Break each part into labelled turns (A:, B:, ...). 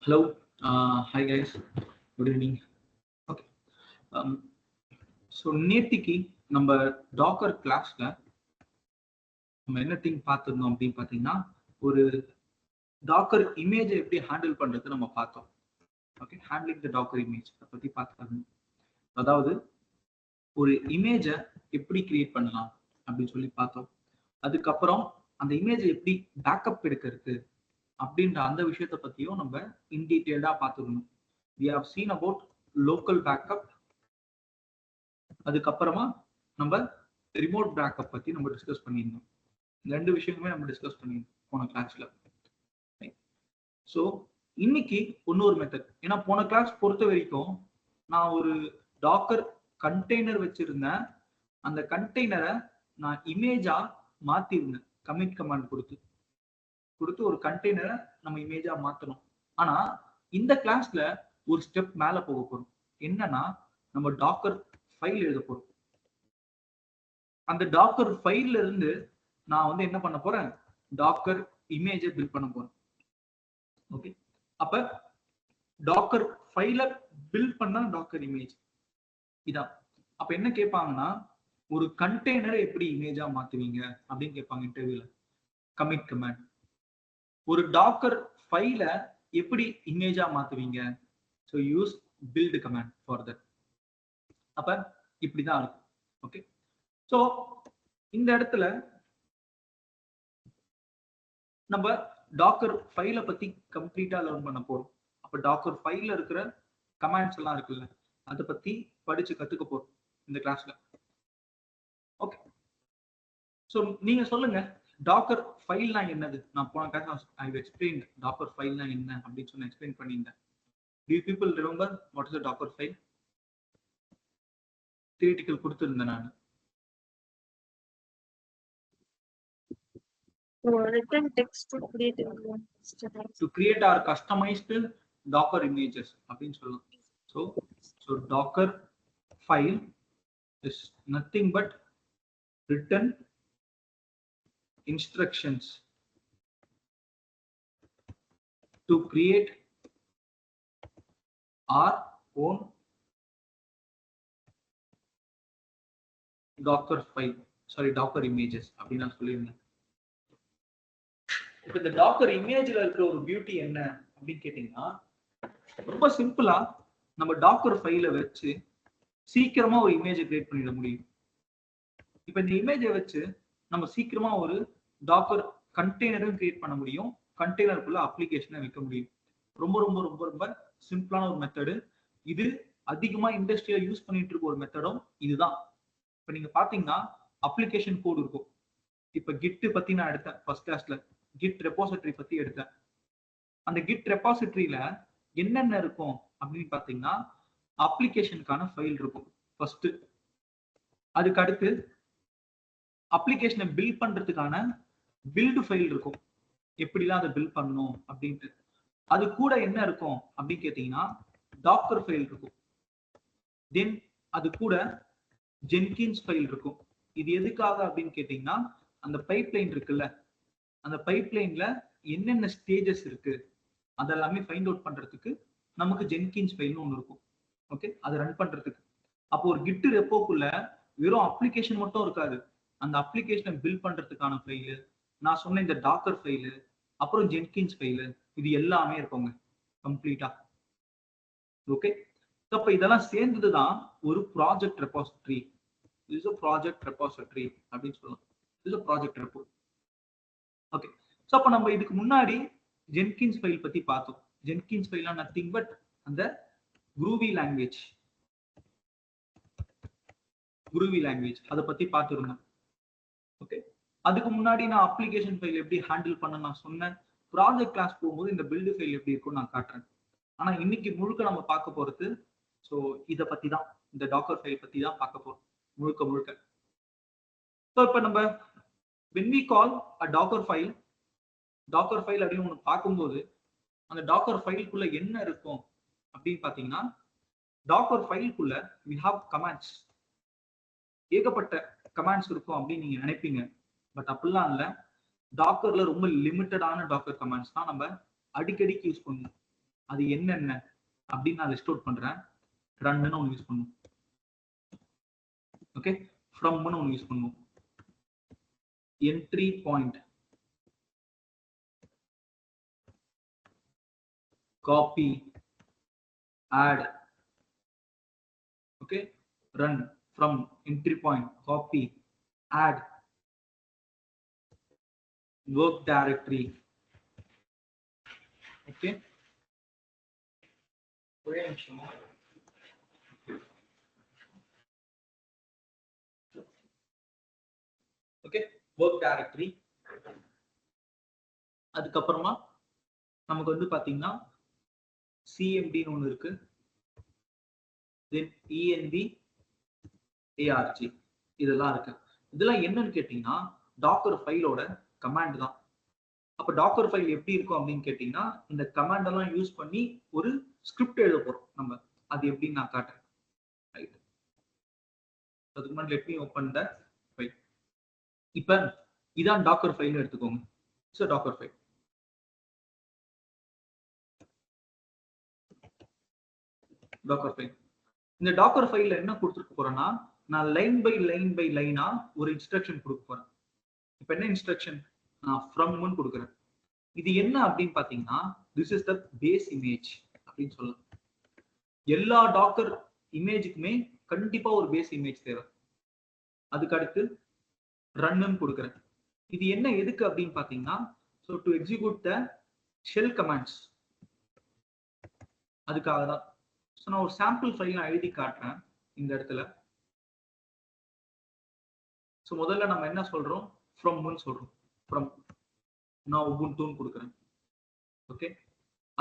A: Hello, hi guys, good evening. Okay, um, so நேத்திக்கு நம்ம Docker கிளாஸ்ல நம்ம என்ன திங் பார்த்துருந்தோம் அப்படின்னு பார்த்தீங்கன்னா ஒரு டாக்கர் இமேஜை எப்படி ஹேண்டில் பண்றது நம்ம பார்த்தோம். Okay, handling the Docker image அதை பத்தி பார்த்துருந்தோம். அதாவது ஒரு இமேஜை எப்படி கிரியேட் பண்ணலாம் அப்படின்னு சொல்லி பார்த்தோம். அதுக்கப்புறம் அந்த இமேஜை எப்படி பேக்கப் எடுக்கிறது அப்படின்ற அந்த விஷயத்த பத்தியும் நம்ம இன் டீட்டெயில்டா பார்த்துக்கணும். We have seen about local backup. அதுக்கப்புறமா நம்ம ரிமோட் பேக்கப் பத்தி நம்ம டிஸ்கஸ் பண்ணியிருந்தோம். ரெண்டு விஷயங்களுமே நம்ம டிஸ்கஸ் பண்ணியிருந்தோம் போன கிளாஸ்ல. ஸோ இன்னைக்கு இன்னொரு மெத்தட். ஏன்னா போன கிளாஸ் பொறுத்த வரைக்கும் நான் ஒரு டாக்கர் கண்டெய்னர் வச்சிருந்தேன். அந்த கண்டெய்னரை நான் இமேஜா மாத்திருந்தேன். கமிட் கமாண்ட் கொடுத்து ஒரு கண்டெய்னரை நம்ம இமேஜா மாத்தணும். ஆனா இந்த கிளாஸ்ல ஒரு ஸ்டெப் மேல போக போறோம். என்னன்னா நம்ம டாக்கர் ஃபைல் எழுத போறோம். அந்த டாக்கர் ஃபைல்ல இருந்து நான் வந்து என்ன பண்ண போறேன், டாக்கர் இமேஜை பில்ட் பண்ண போறேன். ஓகே, அப்ப டாக்கர் ஃபைல பில்ட் பண்ணா டாக்கர் இமேஜ் இதான். அப்ப என்ன கேட்பாங்கன்னா, ஒரு கண்டெய்னரை எப்படி இமேஜா மாத்துவீங்க அப்படின்னு கேட்பாங்க இன்டர்வியூல. Commit command. ஒரு டாக்கர் ஃபைல எப்படி இமேஜா மாத்துவீங்க? So use build command for that. அப்ப இப்படிதான் இருக்கும். ஓகே, ஸோ இந்த இடத்துல நம்ம டாக்கர் ஃபைலை பத்தி கம்ப்ளீட்டா லேர்ன் பண்ண போறோம். அப்ப டாக்கர் ஃபைல்ல இருக்கிற கமாண்ட்ஸ் எல்லாம் இருக்குல்ல, அதை பத்தி படிச்சு கத்துக்க போறோம் இந்த கிளாஸ்ல. ஓகே, ஸோ நீங்க சொல்லுங்க, டாக்கர் ஃபைல்னா என்னது? நான் போன கிளாஸ் ஐ எக்ஸ்பிளைன் டாக்கர் ஃபைல்னா என்ன அப்படின்னு சொல்லி எக்ஸ்பிளைன் பண்ணியிருந்தேன். Do you people remember what is a Docker file? Theoretical கொடுத்திருந்தேன் நான்.
B: Written text
A: to create our customized Docker images அப்படின்னு சொல்லலாம். So Docker file is nothing but written instructions to create our own Docker file, sorry Docker images அப்படின்னு நான் சொல்லியிருந்தேன். இப்ப இந்த Docker இமேஜ்ல இருக்கிற ஒரு பியூட்டி என்ன அப்படின்னு கேட்டீங்கன்னா, ரொம்ப சிம்பிளா நம்ம டாக்கர் ஃபைல வச்சு சீக்கிரமா ஒரு இமேஜை கிரியேட் பண்ணிட முடியும். இப்ப இந்த இமேஜை வச்சு நம்ம சீக்கிரமா ஒரு டாக்கர் கண்டெய்னரும் கிரியேட் பண்ண முடியும், கண்டெய்னருக்குள்ள அப்ளிகேஷனை வைக்க முடியும். ரொம்ப ரொம்ப ரொம்ப ரொம்ப சிம்பிளான ஒரு மெத்தடு இது. அதிகமா இண்டஸ்ட்ரியில யூஸ் பண்ணிட்டு இருக்க ஒரு மெத்தடும் இதுதான். இப்ப நீங்க பாத்தீங்கன்னா அப்ளிகேஷன் கோட் இருக்கும். இப்ப கிட் பத்தி நான் எடுத்தேன் ஃபர்ஸ்ட் கிளாஸ்ல, கிட் ரெபாசிட்டரி பத்தி எடுத்தேன். அந்த கிட் ரெபாசிட்டரியில என்னென்ன இருக்கும் அப்படின்னு பாத்தீங்கன்னா, அப்ளிகேஷனுக்கான ஃபைல் இருக்கும் ஃபர்ஸ்ட். அதுக்கு அடுத்து அப்ளிகேஷனை பில்ட் பண்றதுக்கான பில்டு ஃபைல் இருக்கும், எப்படிலாம் அதை பில்ட் பண்ணணும் அப்படின்ட்டு. அது கூட என்ன இருக்கும் அப்படின்னு கேட்டீங்கன்னா, டாக்கர் ஃபைல் இருக்கும். தென் அது கூட ஜென்கின்ஸ் ஃபைல் இருக்கும். இது எதுக்காக அப்படின்னு கேட்டீங்கன்னா, அந்த பைப்லைன் இருக்குல்ல, அந்த பைப்லைன்ல என்னென்ன ஸ்டேஜஸ் இருக்கு அதெல்லாமே ஃபைண்ட் அவுட் பண்றதுக்கு நமக்கு ஜென்கின்ஸ் ஃபைல்னு ஒன்று இருக்கும். ஓகே, அதை ரன் பண்றதுக்கு. அப்போ ஒரு கிட் ரெப்போக்குள்ள வெறும் அப்ளிகேஷன் மட்டும் இருக்காது, அந்த அப்ளிகேஷனை பில்ட் பண்றதுக்கான ஃபைலு, நான் சொன்ன இந்த டாக்கர் ஃபைலு, அப்புறம் ஜென்கின்ஸ் ஃபைலு, இது எல்லாமே இருக்குங்க கம்ப்ளீட்டா. ஓகே, அப்ப இதெல்லாம் சேர்ந்ததுதான் ஒரு ப்ராஜெக்ட் ரெபாசிட்டரி. இது ப்ராஜெக்ட் ரெபாசிட்டரி அப்படின்னு சொல்லலாம். இது ப்ராஜெக்ட் ரெப்போ. ஓகே, ஸோ அப்ப நம்ம இதுக்கு முன்னாடி ஜென்கின்ஸ் ஃபைல் பத்தி பார்த்தோம். ஜென்கின்ஸ் ஃபைல்னா நத்திங் பட் அந்த குரூவி லாங்குவேஜ் அதை பத்தி பார்த்துருந்தேன். ஓகே, அதுக்கு முன்னாடி நான் அப்ளிகேஷன் ஃபைல் எப்படி ஹேண்டில் பண்ண நான் சொன்னேன். ப்ராஜெக்ட் கிளாஸ் போகும்போது இந்த பில்டு ஃபைல் எப்படி இருக்கும்னு நான் காட்டுறேன். ஆனா இன்னைக்கு முழுக்க நம்ம பார்க்க போறது ஸோ இதை பத்தி தான், இந்த டாக்கர் ஃபைல் பத்தி தான் பார்க்க போறோம் முழுக்க. ஸோ இப்போ நம்ம when we call a docker file அப்படின்னு ஒன்று பார்க்கும்போது, அந்த டாக்கர் ஃபைலுக்குள்ள என்ன இருக்கும் அப்படின்னு பாத்தீங்கன்னா, டாக்கர் ஃபைலுக்குள்ள we have commands, ஏகப்பட்ட கமாண்ட்ஸ் இருக்கும் அப்படின்னு நீங்க நினைப்பீங்க. பட் அப்படிலாம் இல்லை. டாக்கர்ல ரொம்ப லிமிட்டடான டாக்கர் கமாண்ட்ஸ் தான் நம்ம அடிக்கடிக்கு யூஸ் பண்ணுவோம். அது என்னென்ன அப்படின்னு நான் லிஸ்ட் அவுட் பண்றேன். ரன்னு ஒன்று யூஸ் பண்ணுவோம். ஓகே, ஃப்ரம்னு ஒன்று யூஸ் பண்ணுவோம். Entry point, copy, add. Okay, run from entry point, copy, add, work directory. Okay, okay, work directory. அதுக்கப்புறமா நமக்கு வந்து பாத்தீங்கன்னா cmd ன்னு ஒன்று இருக்கு, then env, arg இதெல்லாம் இருக்கு. இதெல்லாம் என்னன்னு கேட்டீங்கன்னா டாக்கர் ஃபைலோட கமாண்ட் தான். அப்ப டாக்கர் ஃபைல் எப்படி இருக்கும் அப்படின்னு கேட்டீங்கன்னா இந்த கமாண்ட் எல்லாம் யூஸ் பண்ணி ஒரு ஸ்கிரிப்ட் எழுத போறோம் நம்ம. அது எப்படின்னு நான் காட்டுறேன். ரைட், அதுக்கு முன்னாடி let me open the file. இப்ப இதான் டாக்கர் ஃபைல் எடுத்துக்கோங்க. So Docker file, Docker file. இந்த டாக்கர் ஃபைல்ல என்ன கொடுத்துருக்க போறேன்னா நான் லைன் பை லைன் பை லைனா ஒரு இன்ஸ்ட்ரக்ஷன் கொடுக்க போறேன். இப்ப என்ன இன்ஸ்ட்ரக்ஷன்? நான் ஃப்ரம்னு கொடுக்குறேன். இது என்ன அப்படின்னு பாத்தீங்கன்னா this is the base image அப்படின்னு சொல்லலாம். எல்லா டாக்கர் இமேஜுக்குமே கண்டிப்பா ஒரு பேஸ் இமேஜ் தேவை. அதுக்கு அடுத்து ரன்னு கொடுக்குறேன். இது என்ன எதுக்கு அப்படின்னு பாத்தீங்கன்னா so to execute the shell commands, அதுக்காக தான். ஸோ நான் ஒரு சாம்பிள் ஃபைல் நான் எழுதி காட்டுறேன் இந்த இடத்துல. ஸோ முதல்ல நம்ம என்ன சொல்றோம்? ஃப்ரம்னு சொல்றோம். ஃப்ரம் நான் உபுண்டுன்னு கொடுக்குறேன். ஓகே,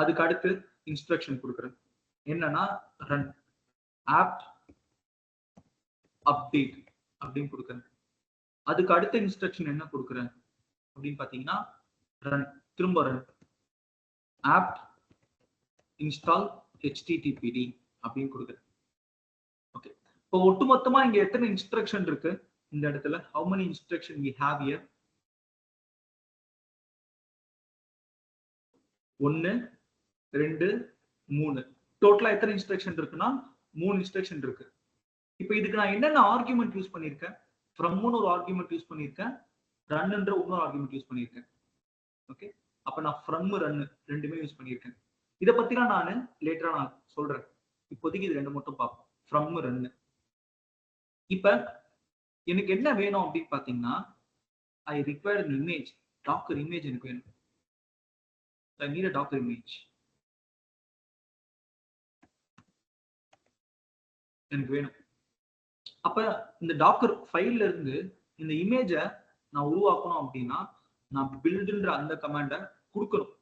A: அதுக்கு அடுத்து இன்ஸ்ட்ரக்ஷன் கொடுக்குறேன். என்னன்னா ரன் ஆப்ட் அப்டேட் அப்படின்னு கொடுக்குறேன். அதுக்கு அடுத்த இன்ஸ்ட்ரக்ஷன் என்ன கொடுக்குறேன் அப்படின்னு பாத்தீங்கன்னா ரன், திரும்ப ரன் ஆப்ட் இன்ஸ்டால் httpd அப்படின்னு கொடுக்குறேன். ஓகே, இப்போ ஒட்டுமொத்தமா இங்க எத்தனை இன்ஸ்ட்ரக்ஷன் இருக்கு இந்த இடத்துல? how many instruction we have here? 1 2 3. டோட்டலா எத்தனை இன்ஸ்ட்ரக்ஷன் இருக்குன்னா 3 இன்ஸ்ட்ரக்ஷன் இருக்கு. இப்போ இதுக்கு நான் என்னென்ன ஆர்குமெண்ட் யூஸ் பண்ணிருக்கேன்? ஃப்ரம்னு ஒரு ஆர்குமெண்ட் யூஸ் பண்ணிருக்கேன், ரன்ன்ற இன்னொரு ஆர்குமெண்ட் யூஸ் பண்ணிருக்கேன். ஓகே, அப்ப நான் ஃப்ரம் ரன் ரெண்டுமே யூஸ் பண்ணிருக்கேன். இத பத்திலாம் நான் லேட்டரா நான் சொல்றேன். இப்போதைக்கு இது ரெண்டு மட்டும் பார்ப்போம், ஃப்ரம் ரன். இப்ப எனக்கு என்ன வேணும் அப்படின்னு பாத்தீங்கன்னா I require an image, Docker image எனக்கு வேணும். I need a docker image. எனக்கு வேணும். அப்ப இந்த டாக்கர் ஃபைல்ல இருந்து இந்த இமேஜ நான் உருவாக்கணும் அப்படின்னா நான் பில்டுன்ற அந்த கமாண்ட கொடுக்கணும்.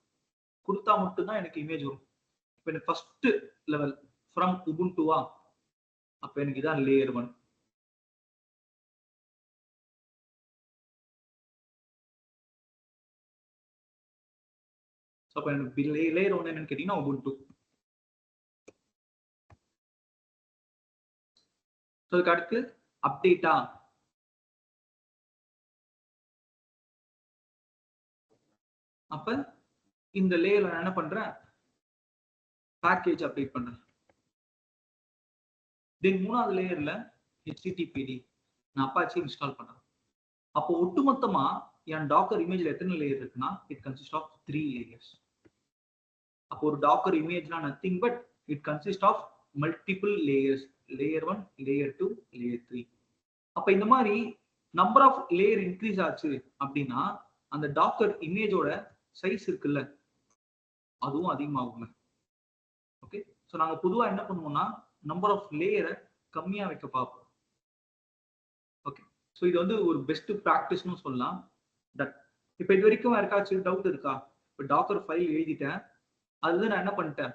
A: கொடுத்தா மட்டும்தான் எனக்கு இமேஜ் வரும். இப்ப எனக்கு ஃபர்ஸ்ட் லெவல் ஃப்ரம் உபுண்டுவா, அப்ப எனக்கு இதான் லேயர் 1. அப்ப எனக்கு லேயர் 1 என்னன்னு கேட்டீங்கன்னா உபுண்டு. அதுக்கு அடுத்து அப்டேட்டா, அப்ப இந்த லேயர்ல நான் என்ன பண்றேன்? பேக்கேஜ் அப்டேட் பண்றேன். தென் மூணாவது லேயர்ல httpd நான் அப்பாச்சி இன்ஸ்டால் பண்றேன். அப்போ ஒட்டுமொத்தமா என் டாக்கர் இமேஜ்ல எத்தனை லேயர் இருக்குன்னா இட் கன்சிஸ்ட் ஆஃப் 3 லேயர்ஸ். அப்போ ஒரு டாக்கர் இமேஜ்னா nothing but it consist of multiple layers, layer 1, layer 2, layer 3. அப்ப இந்த மாதிரி நம்பர் ஆஃப் லேயர் இன்க்ரீஸ் ஆச்சு அப்படின்னா அந்த டாக்கர் இமேஜோட சைஸ் இருக்குல்ல அதுவும் அதிகமாகுங்க. ஓகே, ஸோ நாங்க பொதுவா என்ன பண்ணுவோம்னா நம்பர் ஆஃப் லேயரை கம்மியா வைக்க பார்ப்போம். ஓகே, ஸோ இது வந்து ஒரு பெஸ்ட் ப்ராக்டிஸ்னு சொல்லலாம். இப்போ இது வரைக்கும் யாருக்காச்சும் டவுட் இருக்கா? இப்போ டாக்கர் ஃபைல் எழுதிட்டேன், அதுல நான் என்ன பண்ணிட்டேன்?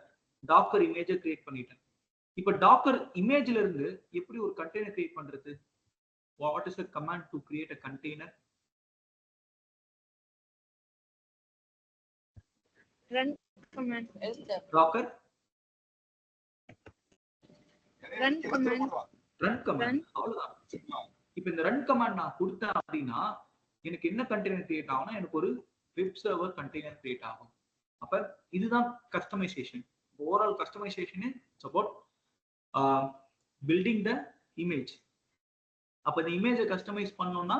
A: டாக்கர் இமேஜை கிரியேட் பண்ணிட்டேன். இப்போ டாக்கர் இமேஜ்ல இருந்து எப்படி ஒரு கண்டெய்னர் கிரியேட் பண்றது? What is a command to create a container?
B: Run command.
A: Docker
B: Run command.
A: run command. அவ்வளவுதான். இப்போ இந்த run command நான் கொடுத்தேன் அப்படின்னா எனக்கு என்ன கண்டெய்னர் கிரியேட் ஆகும்னா எனக்கு ஒரு வெப் சர்வர் கண்டெய்னர் கிரியேட் ஆகும். அப்ப இதுதான் customisation. Overall customisation it's about building the image. அப்ப இந்த இமேஜை கஸ்டமைஸ் பண்ணோம்னா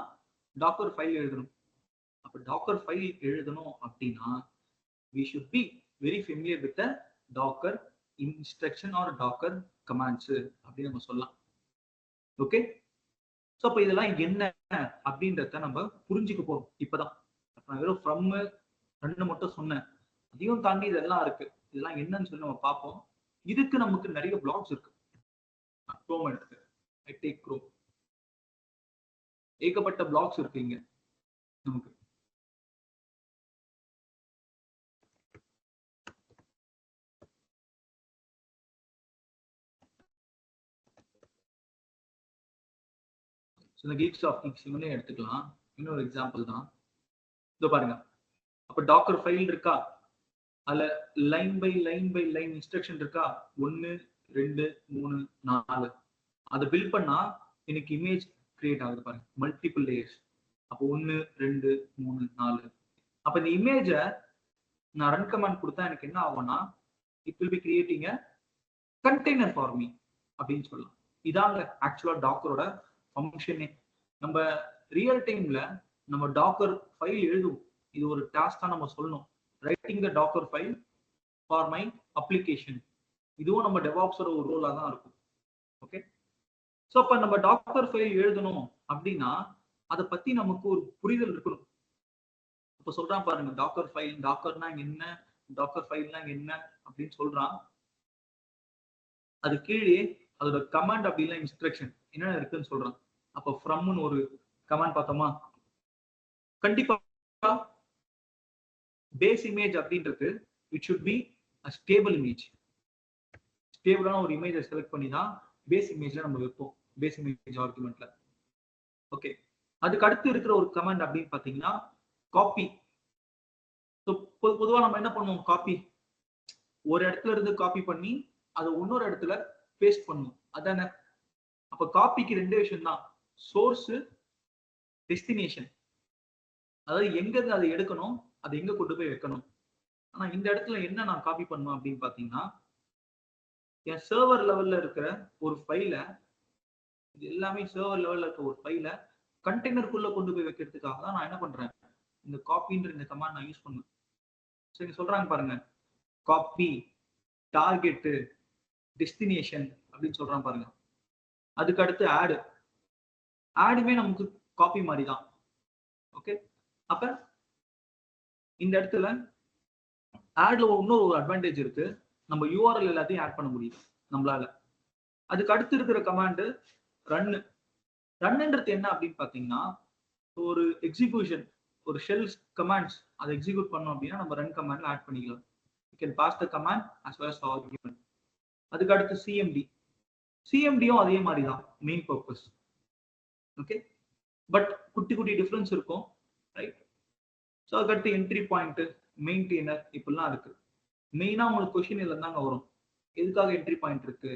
A: டாக்கர் ஃபைல் எழுதணும். அப்ப டாக்கர் ஃபைல் எழுதணும் அப்படின்னா we should be very familiar with the docker instruction or docker commands அப்படின்னு நம்ம சொல்லலாம். ஓகே, ஸோ அப்ப இதெல்லாம் என்ன அப்படின்றத நம்ம புரிஞ்சுக்க போறோம். இப்பதான் நான் வெறும் ஃப்ரம் ரெண்டு மட்டும் சொன்னேன், அதையும் தாண்டி இதெல்லாம் இருக்கு. இதெல்லாம் என்னன்னு சொல்லி நம்ம பார்ப்போம். இதுக்கு நமக்கு நிறைய பிளாக்ஸ் இருக்கு. குரோம் எடுத்து ஐ டேக் குரோம், ஏகப்பட்ட பிளாக்ஸ் இருக்கு இங்க நமக்கு. இந்த கீக்ஸ் ஆஃப் கீக்ஸ் இவனே எடுத்துக்கலாம். இன்னொரு எக்ஸாம்பிள் தான், இதோ பாருங்க. அப்ப டாக்கர் ஃபைல் இருக்கா, அதுல லைன் பை லைன் இன்ஸ்ட்ரக்ஷன் இருக்கா, 1 2 3 4. அதை பில்ட் பண்ணா எனக்கு இமேஜ் கிரியேட் ஆகுது பாருங்க, மல்டிபிள் லேயர்ஸ். அப்போ 1 2 3 4. அப்ப இந்த இமேஜை நான் ரன் கமாண்ட் கொடுத்தா எனக்கு என்ன ஆகும்னா, it will B creating a container for me அப்படின்னு சொல்லலாம். இதாங்க ஆக்சுவலா டாக்கரோட ஃபங்க்ஷனே. நம்ம ரியல் டைம்ல நம்ம டாக்கர் ஃபைல் எழுதுவோம். இது ஒரு டாஸ்கா நம்ம சொல்லணும், writing the Docker file for my application. இதுவும் நம்ம டெவாப்ஸோட ஒரு ரோலா தான் இருக்கும். ஓகே, ஸோ அப்ப நம்ம டாக்கர் ஃபைல் எழுதணும் அப்படின்னா அதை பத்தி நமக்கு ஒரு புரிதல் இருக்கணும். இப்ப சொல்றான் பாருங்க, டாக்கர் ஃபைல், டாக்கர்னா என்ன, டாக்கர் ஃபைல்னா என்ன அப்படின்னு சொல்றான். அது கீழே அதோட கமாண்ட் அப்படின்னா இன்ஸ்ட்ரக்ஷன் என்னென்ன இருக்குன்னு சொல்றான். அப்போ ஃப்ரம்னு ஒரு கமாண்ட் பார்த்தோமா, கண்டிப்பா பேஸ் இமேஜ் அப்படின்றது it should be a stable image. ஸ்டேபிளான ஒரு இமேஜை செலக்ட் பண்ணி தான் பேஸ் இமேஜ்ல நம்ம வைப்போம், பேஸ் இமேஜ் ஆர்குமெண்ட்ல. ஓகே, அதுக்கு அடுத்து இருக்கிற ஒரு கமாண்ட் அப்படின்னு பாத்தீங்கன்னா காப்பி. பொதுவா நம்ம என்ன பண்ணுவோம், காப்பி ஒரு இடத்துல இருந்து காப்பி பண்ணி அதை இன்னொரு இடத்துல பேஸ்ட் பண்ணுவோம், அதானே. அப்ப காப்பிக்கு ரெண்டு விஷயம் தான், சோர்ஸ், டெஸ்டினேஷன். அதாவது எங்க இருந்து அதை எடுக்கணும், அதை எங்க கொண்டு போய் வைக்கணும். ஆனா இந்த இடத்துல என்ன நான் காப்பி பண்ணுவேன் அப்படின்னு பாத்தீங்கன்னா, என் சர்வர் லெவல்ல இருக்கிற ஒரு ஃபைல, இது எல்லாமே சர்வர் லெவல்ல இருக்க ஒரு ஃபைல கண்டெய்னருக்குள்ள கொண்டு போய் வைக்கிறதுக்காக தான் நான் என்ன பண்றேன், இந்த காப்பின்ற இந்த கமாண்ட் நான் யூஸ் பண்ணுவேன். சரி, சொல்றாங்க பாருங்க, காப்பி, டார்கெட், டெஸ்டினேஷன் அப்படின்னு சொல்றான் பாருங்க. அதுக்கு அடுத்து ஆட். ஆடுமே நமக்கு காப்பி மாதிரி தான். ஓகே, அப்ப இந்த இடத்துல ஆட்ல இன்னொரு ஒரு அட்வான்டேஜ் இருக்கு, நம்ம யூஆர்எல் எல்லாத்தையும் ஆட் பண்ண முடியும் நம்மளால. அதுக்கு அடுத்து இருக்கிற கமாண்ட் ரன். ரன்ன்றது என்ன அப்படின்னு பாத்தீங்கன்னா, ஒரு எக்ஸிகியூஷன், ஒரு ஷெல் கமாண்ட்ஸ் அதை எக்ஸிக்யூட் பண்ணோம் அப்படின்னா நம்ம ரன் கமாண்ட்ல ஆட் பண்ணிக்கலாம். You can pass the command as well as argument. அதுக்கு அடுத்து சிஎம்டி. சிஎம்டியும் அதே மாதிரி தான், மெயின் பர்பஸ். ஓகே, பட் குட்டி குட்டி டிஃபரன்ஸ் இருக்கும், ரைட். ஸோ அதுக்கடுத்து என்ட்ரி பாயிண்ட், மெயின்டெய்னர் இப்படிலாம் இருக்கு. மெயினா உங்களுக்கு கொஸ்டின் இதுல தாங்க வரும், எதுக்காக என்ட்ரி பாயிண்ட் இருக்கு,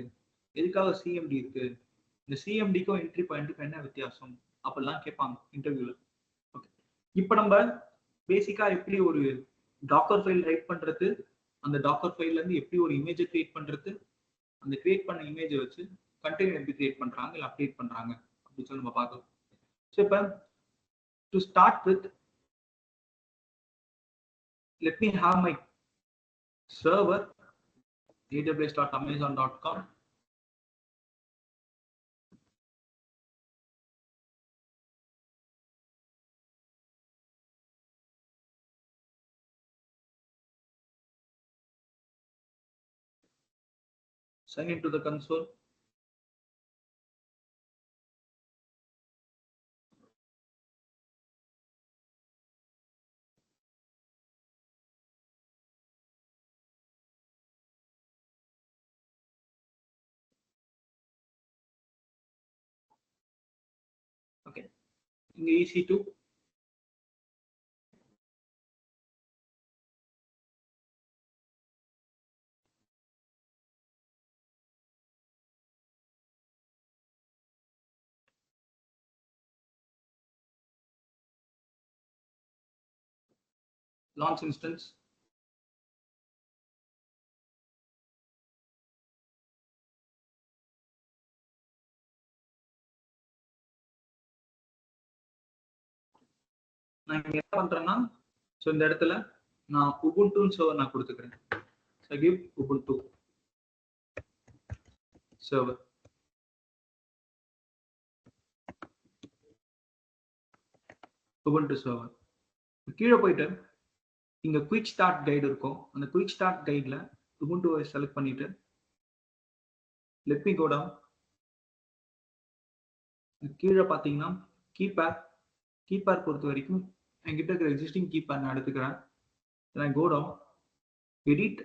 A: எதுக்காக சிஎம்டி இருக்கு, இந்த சிஎம்டிக்கும் என்ட்ரி பாயிண்ட்டுக்கும் என்ன வித்தியாசம் அப்படிலாம் கேட்பாங்க இன்டர்வியூல. ஓகே, இப்போ நம்ம பேசிக்கா எப்படி ஒரு டாக்கர் ஃபைல் ரைட் பண்றது, அந்த டாக்கர் ஃபைல்ல இருந்து எப்படி ஒரு இமேஜை கிரியேட் பண்றது, அந்த கிரியேட் பண்ண இமேஜை வச்சு கண்டெய்னர் எப்படி கிரியேட் பண்றாங்க இல்லை அப்டேட் பண்றாங்க அப்படின்னு சொல்லி நம்ம பார்க்கலாம். ஸோ இப்போ to start with, let me have my server aws.amazon.com. Sign into the console. Okay, in EC2, launch instance. நான் இங்க என்ன பண்றேன்னா ஸோ இந்த இடத்துல நான் உபுண்டு சர்வர் நான் கொடுத்துக்கிறேன். So I give Ubuntu server. Ubuntu server. கீழே போயிட்டு இங்க குயிக் ஸ்டார்ட் கைடு இருக்கும். அந்த குயிக் ஸ்டார்ட் கைட்ல உபுண்டுவை செலக்ட் பண்ணிட்டு லெட் மீ கோ டவுன். கீழே பார்த்தீங்கன்னா கீபேட் பொறுத்த வரைக்கும் என்கிட்ட இருக்கிற எக்ஸிஸ்டிங் கீபேட் நான் எடுத்துக்கிறேன். நான் கோ டவுன் எடிட்.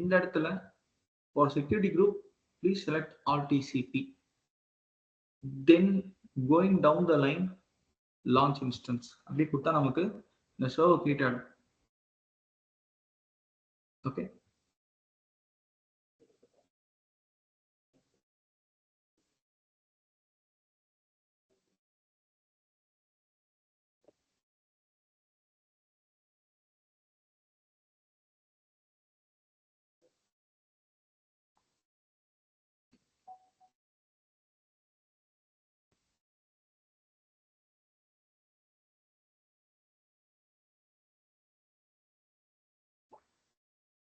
A: இந்த இடத்துல for security group please select all TCP. Then going down the line launch instance அப்படி கொடுத்தா நமக்கு இந்த சர்வர் கிரியேட் ஆகும். Okay,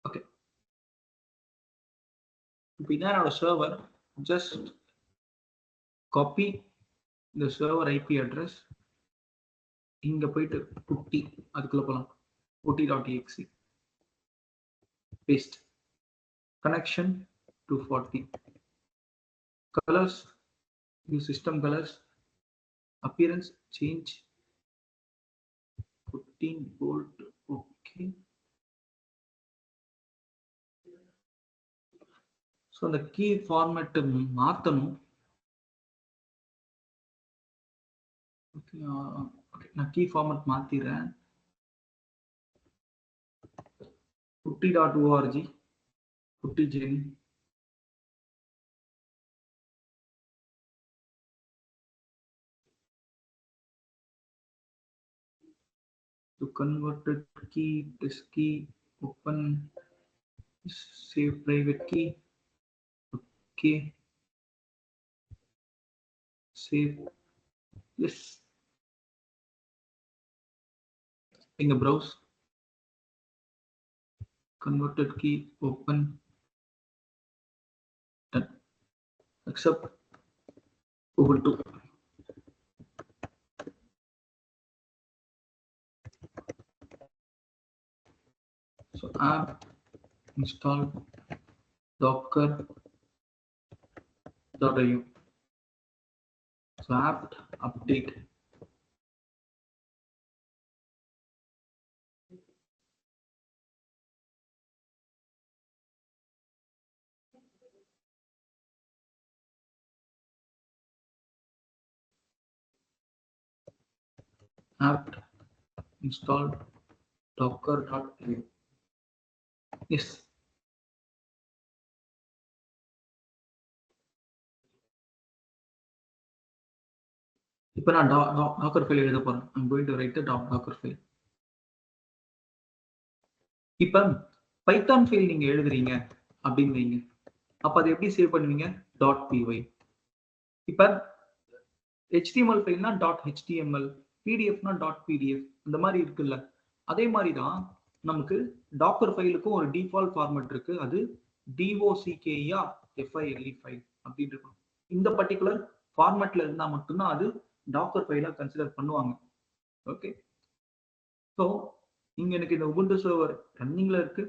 A: okay. இப்போ இதான் என்னோட சர்வர். ஜஸ்ட் காப்பி இந்த சர்வர் ஐபி அட்ரஸ். இங்க போயிட்டு புட்டி அதுக்குள்ள போலாம். putti.exe paste. Connection 240. Colors use system colors. Appearance change 15 volt. Okay. So the key format மாத்தணும். Okay, நான் key format மாத்திறேன். putti.org putti.gen to converted key, this key, open, save private key. Okay, save. Yes, in the browse, converted key, open, done. Accept Ubuntu. So app install docker.io. So apt update. Apt install docker.io. Yes. இப்போ நான் Docker file எழுத போறேன். I'm going to write the docker file. இப்போ Python file நீங்க எழுதுறீங்க அப்படின்னு வைங்க. அப்ப அதை எப்படி சேவ் பண்ணுவீங்க? .py. இப்ப HTML ஃபைல்னா .html, PDFனா .pdf இந்த மாதிரி இருக்குல்ல. அதே மாதிரி தான் நமக்கு டாக்கர் ஃபைலுக்கும் ஒரு டிஃபால்ட் ஃபார்மட் இருக்கு. அது dockerfile ஃபைல் அப்படின்னு இருக்கும். இந்த பர்டிகுலர் ஃபார்மட்ல இருந்தா மட்டும்தான் அது டாக்கர் ஃபைலா கன்சிடர் பண்ணுவாங்க. ஓகே, ஸோ இங்க எனக்கு இந்த உபுண்டு சர்வர் ரன்னிங்ல இருக்கு.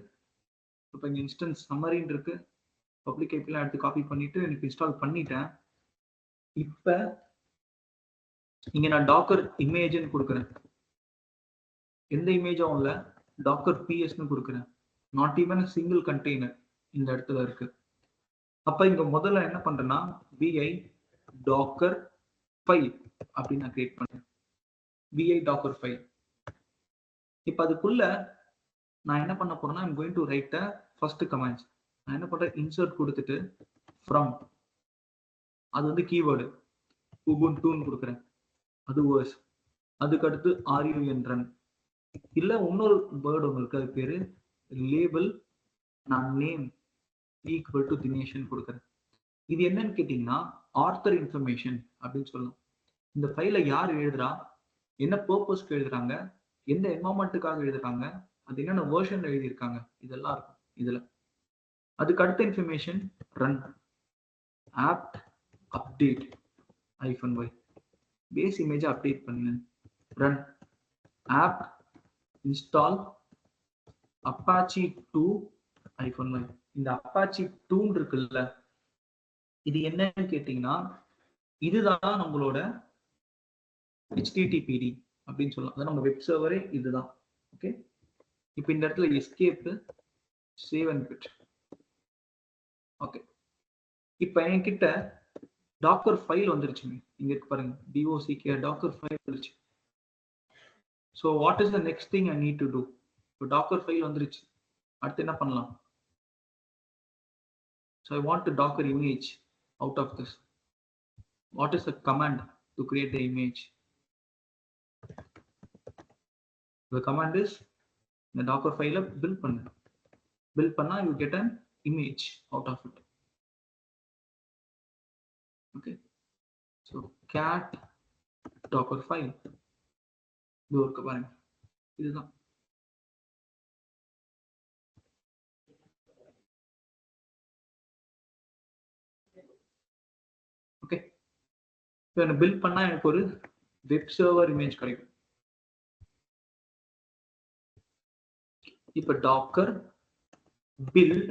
A: இப்போ இங்க இன்ஸ்டன்ஸ் சம்மரின்னு இருக்கு. பப்ளிக் ஐபிலாம் எடுத்து காப்பி பண்ணிட்டு எனக்கு இன்ஸ்டால் பண்ணிட்டேன். இப்ப இங்க நான் டாக்கர் இமேஜ்னு கொடுக்குறேன். எந்த இமேஜும் இல்ல, டாக்கர் பிஎஸ்னு கொடுக்குறேன். நாட் ஈவன் சிங்கிள் கண்டெய்னர் இந்த இடத்துல இருக்கு. அப்ப இங்க முதல்ல என்ன பண்றேன்னா vi docker file அப்படின்னு நான் கிரியேட் பண்றேன். vi docker file. இப்ப அதுக்குள்ள நான் என்ன பண்ண போறேன்னா I'm going to write the first commands. நான் என்ன பண்றேன், insert கொடுத்துட்டு from, அது வந்து கீவேர்டு ubuntu-ன்னு கொடுக்குறேன். அது words. அதுக்கு அடுத்து run run. இல்ல இன்னொரு வேர்டு ஒன்று இருக்கு, அது பேரு லேபிள். நான் நேம் ஈக்குவல் டு தினேஷன் கொடுக்குறேன். இது என்னன்னு கேட்டீங்கன்னா ஆர்த்தர் இன்ஃபர்மேஷன் அப்படின்னு சொல்லலாம். இந்த ஃபைலை யார் எழுதுறா, என்ன பர்பஸ்க்கு எழுதுறாங்க, எந்த என்வரான்மெண்ட்டுக்காக எழுதுறாங்க, அது என்னென்ன வேர்ஷன்ல எழுதியிருக்காங்க, இதெல்லாம் இருக்கும் இதுல. அதுக்கு அடுத்த information run apt update -y base image update பண்ணு. Run apt install Apache 2 -y. இந்த அப்பாச்சி 2 இருக்குல்ல, இது என்னன்னு கேட்டீங்கன்னா இதுதான் நம்மளோட HTTPD அப்படின்னு சொல்லலாம். அதான் நம்ம வெப் சர்வரே இதுதான். ஓகே, இப்போ இந்த இடத்துல escape save and quit. Okay, இப்போ என்கிட்ட டாக்கர் ஃபைல் வந்துருச்சுங்க. இங்க இருக்கு பாருங்க, dock டாக்கர் ஃபைல் வந்துருச்சு. So what is the next thing I need to do? இப்போ டாக்கர் ஃபைல் வந்துருச்சு, அடுத்து என்ன பண்ணலாம்? So I want to Docker image out of this. What is the command to create the image? The command is the docker file build பண்ணு. build பண்ணா you get an image out of it. Okay, so cat docker file இது இருக்கு பாருங்க, இதுதான். Okay, இப்போ என்ன build பண்ணா எனக்கு ஒரு வெப் சர்வர் இமேஜ் கிடைக்கும். இப்போ Docker build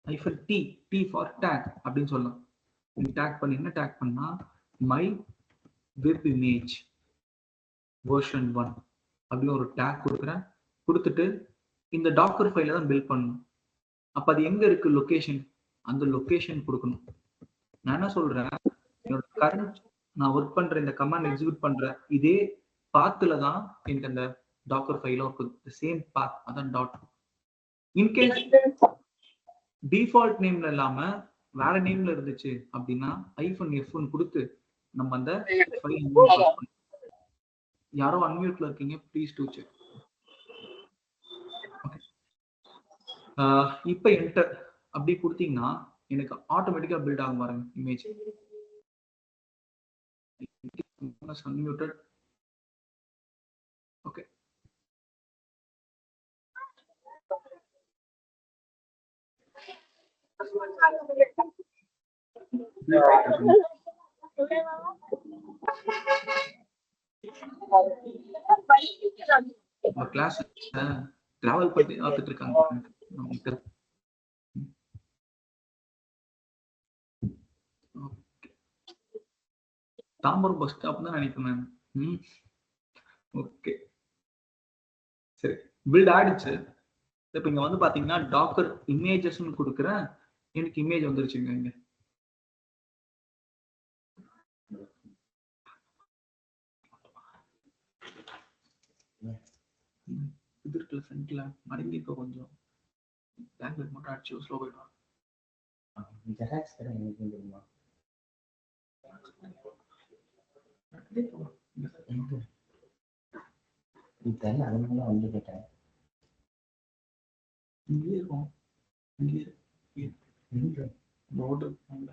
A: -t, t for tag அப்படின்னு சொல்லலாம். டேக் பண்ணி என்ன டேக் பண்ணா my web image version 1 அப்படின்னு ஒரு டேக் கொடுக்குறேன். கொடுத்துட்டு இந்த டாக்கர் ஃபைல தான் பில்ட் பண்ணணும். அப்ப அது எங்க இருக்கு லொகேஷன், அந்த லொகேஷன் கொடுக்கணும். நான் என்ன சொல்றேன், என்னோட கரண்ட் நான் ஒர்க் பண்ற இந்த கமாண்ட் எக்ஸிக்யூட் பண்ற இதே பாத்துல தான் எனக்கு அந்த டாக்கர் ஃபைலும் இருக்குது. சேம் பாத், அதான் டாட். இன்கேஸ் டிஃபால்ட் நேம்ல இல்லாம வேற நேம்ல இருந்துச்சு அப்படின்னா -f1 கொடுத்து நம்ம அந்த ஃபைல். யாரோ அன்மியூட்ல இருக்கீங்க, ப்ளீஸ் டு செக். இப்போ என்டர் அப்படி கொடுத்தீங்கன்னா எனக்கு ஆட்டோமேட்டிக்கா பில்ட் ஆகும் பாருங்க image. Unmuted. Okay, class travel பண்ணி பார்த்துட்டு இருக்காங்க. தாம்பரம் பஸ் ஸ்டாப் தான் நினைக்கிறேன். ஓகே, சரி, பில்ட் ஆயிடுச்சு. இப்போ இங்க வந்து பாத்தீங்கன்னா டாக்கர் இமேஜஸ்னு கொடுக்குறேன், எனக்கு இமேஜ் வந்துருச்சுங்க. இங்க இது இருக்குல்ல ஃப்ரண்ட்ல மடங்கி இருக்க, கொஞ்சம் லாங்குவேஜ் மட்டும் அடிச்சு ஸ்லோ போயிடும்.
C: ஜெராக்ஸ் கடை எங்க தெரியுமா? தெரியல, அதனால வந்து கேட்டேன்.
A: இங்கே இருக்கும், இங்கே ரோடு போகல,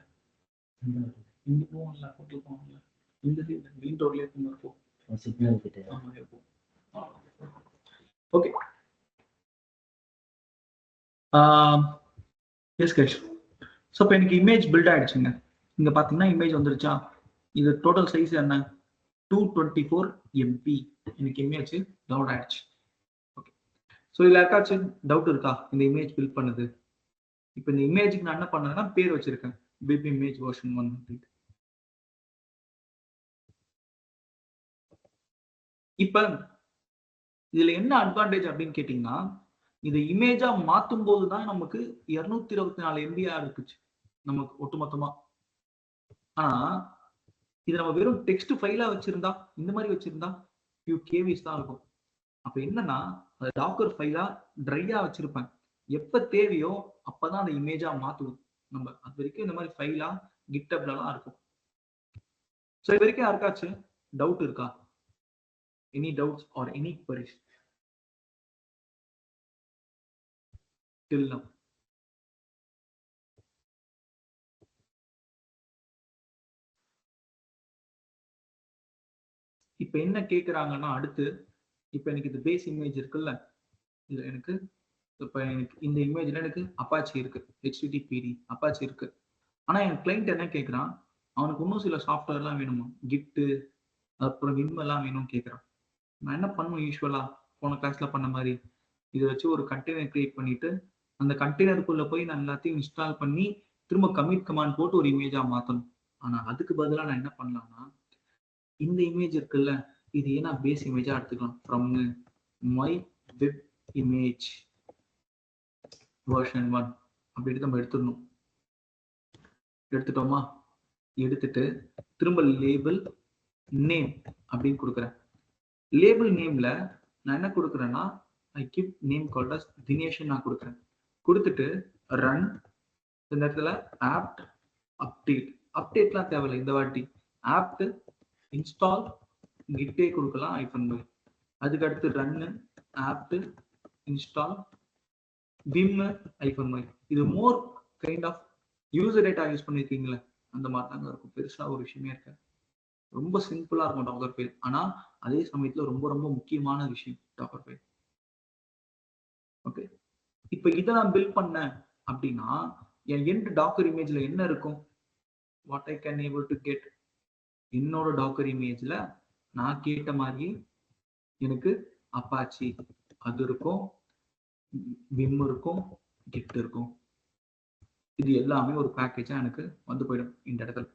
A: இங்க போவோம்ல, ஹோட்டல் போவோம்ல, இந்த மெயின் ரோட்லயே இருக்கும்,
C: சிக்னல் கிட்ட.
A: Okay, S guys. ஸோ இப்போ எனக்கு இமேஜ் பில்ட் ஆயிடுச்சுங்க. இங்க பாத்தீங்கன்னா இமேஜ் வந்துருச்சா? இது டோட்டல் சைஸ் என்ன? 224 MB. எனக்கு இமேஜ் டவுன்லோட் ஆயிடுச்சு. ஓகே, ஸோ இதுல யாருக்காச்சும் டவுட் இருக்கா இந்த இமேஜ் பில்ட் பண்ணது? இப்போ இந்த இமேஜுக்கு நான் என்ன பண்ணேன்னா பேர் வச்சிருக்கேன், வெப் இமேஜ் வெர்ஷன் 1 அப்படின்னு. இப்ப இதுல என்ன அட்வான்டேஜ் அப்படின்னு கேட்டீங்கன்னா, இதை இமேஜா மாத்தும் போதுதான் நமக்கு 224 MB இருக்குச்சு நமக்கு ஒட்டுமொத்தமா. ஆனா இது நம்ம வெறும் டெக்ஸ்ட் ஃபைலா வச்சிருந்தா, இந்த மாதிரி வச்சிருந்தா few KBs தான் இருக்கும். அப்ப என்னன்னா அந்த டாக்கர் ஃபைலா ட்ரையா வச்சிருப்பேன், எப்ப தேவையோ அப்பதான் அந்த இமேஜா மாத்துவோம் நம்ம. அது வரைக்கும் இந்த மாதிரி ஃபைலா கிட்டப்லாம் இருக்கும். ஸோ இது வரைக்கும் யாருக்காச்சும் டவுட் இருக்கா? Any doubts or any queries till now? இப்ப என்ன கேக்குறாங்கன்னா அடுத்து, இப்ப எனக்கு இது பேஸ் இமேஜ் இருக்குல்ல, இது எனக்கு இப்ப எனக்கு இந்த இமேஜ்ல எனக்கு அப்பாச்சி இருக்கு, HTTPD அப்பாச்சி இருக்கு. ஆனா என் கிளைண்ட் என்ன கேட்கிறான், அவனுக்கு இன்னும் சில சாஃப்ட்வேர்லாம் வேணுமா, கிட்டு அப்புறம் விம் எல்லாம் வேணும்னு கேட்கிறான். நான் என்ன பண்ணுவேன் யூஸ்வலா போன கிளாஸ்ல பண்ண மாதிரி, இதை வச்சு ஒரு கண்டெய்னர் கிரியேட் பண்ணிட்டு அந்த கண்டெய்னருக்குள்ள போய் நான் எல்லாத்தையும் இன்ஸ்டால் பண்ணி திரும்ப கமிட் கமாண்ட் போட்டு ஒரு இமேஜா மாத்தணும். ஆனா அதுக்கு பதிலா நான் என்ன பண்ணலாம்னா, இந்த இமேஜ் இருக்குல்ல, இது ஏன்னா பேஸ் இமேஜா எடுத்துக்கலாம். From my web image version 1 அப்படி நம்ம எடுத்துடணும். எடுத்துட்டோமா? எடுத்துட்டு திரும்ப லேபிள் நேம் அப்படின்னு கொடுக்குறேன். லேபிள் நேம்ல நான் என்ன கொடுக்குறேன்னா, I keep name called as Dineshan நான் கொடுக்குறேன். கொடுத்துட்டு ரன், இந்த இடத்துல ஆப்ட் அப்டேட், அப்டேட்லாம் தேவையில்லை இந்த வாட்டி. ஆப்ட் இன்ஸ்டால் கிட்டே கொடுக்கலாம் -y. அதுக்கு அடுத்து run apt install vim -y. இது more kind of user data use பண்ணிருக்கீங்களா, அந்த மாதிரி தாங்க இருக்கும். பெருசா ஒரு விஷயமே இருக்கு. ரொம்ப சிம்பிளா இருக்கும் டாக்கர் ஃபைல். ஆனா அதே சமயத்துல ரொம்ப ரொம்ப முக்கியமான விஷயம் டாக்கர் ஃபைல். ஓகே, இப்ப இதை நான் பில்ட் பண்ணேன் அப்படின்னா என் எண்ட் டாக்கர் இமேஜ்ல என்ன இருக்கும், what I can able to get, என்னோட டாக்கர் இமேஜ்ல நான் கேட்ட மாதிரி எனக்கு அப்பாச்சி அது இருக்கும், விம் இருக்கும், கிட் இருக்கும். இது எல்லாமே ஒரு பேக்கேஜா எனக்கு வந்து போயிடும் இந்த இடத்துல.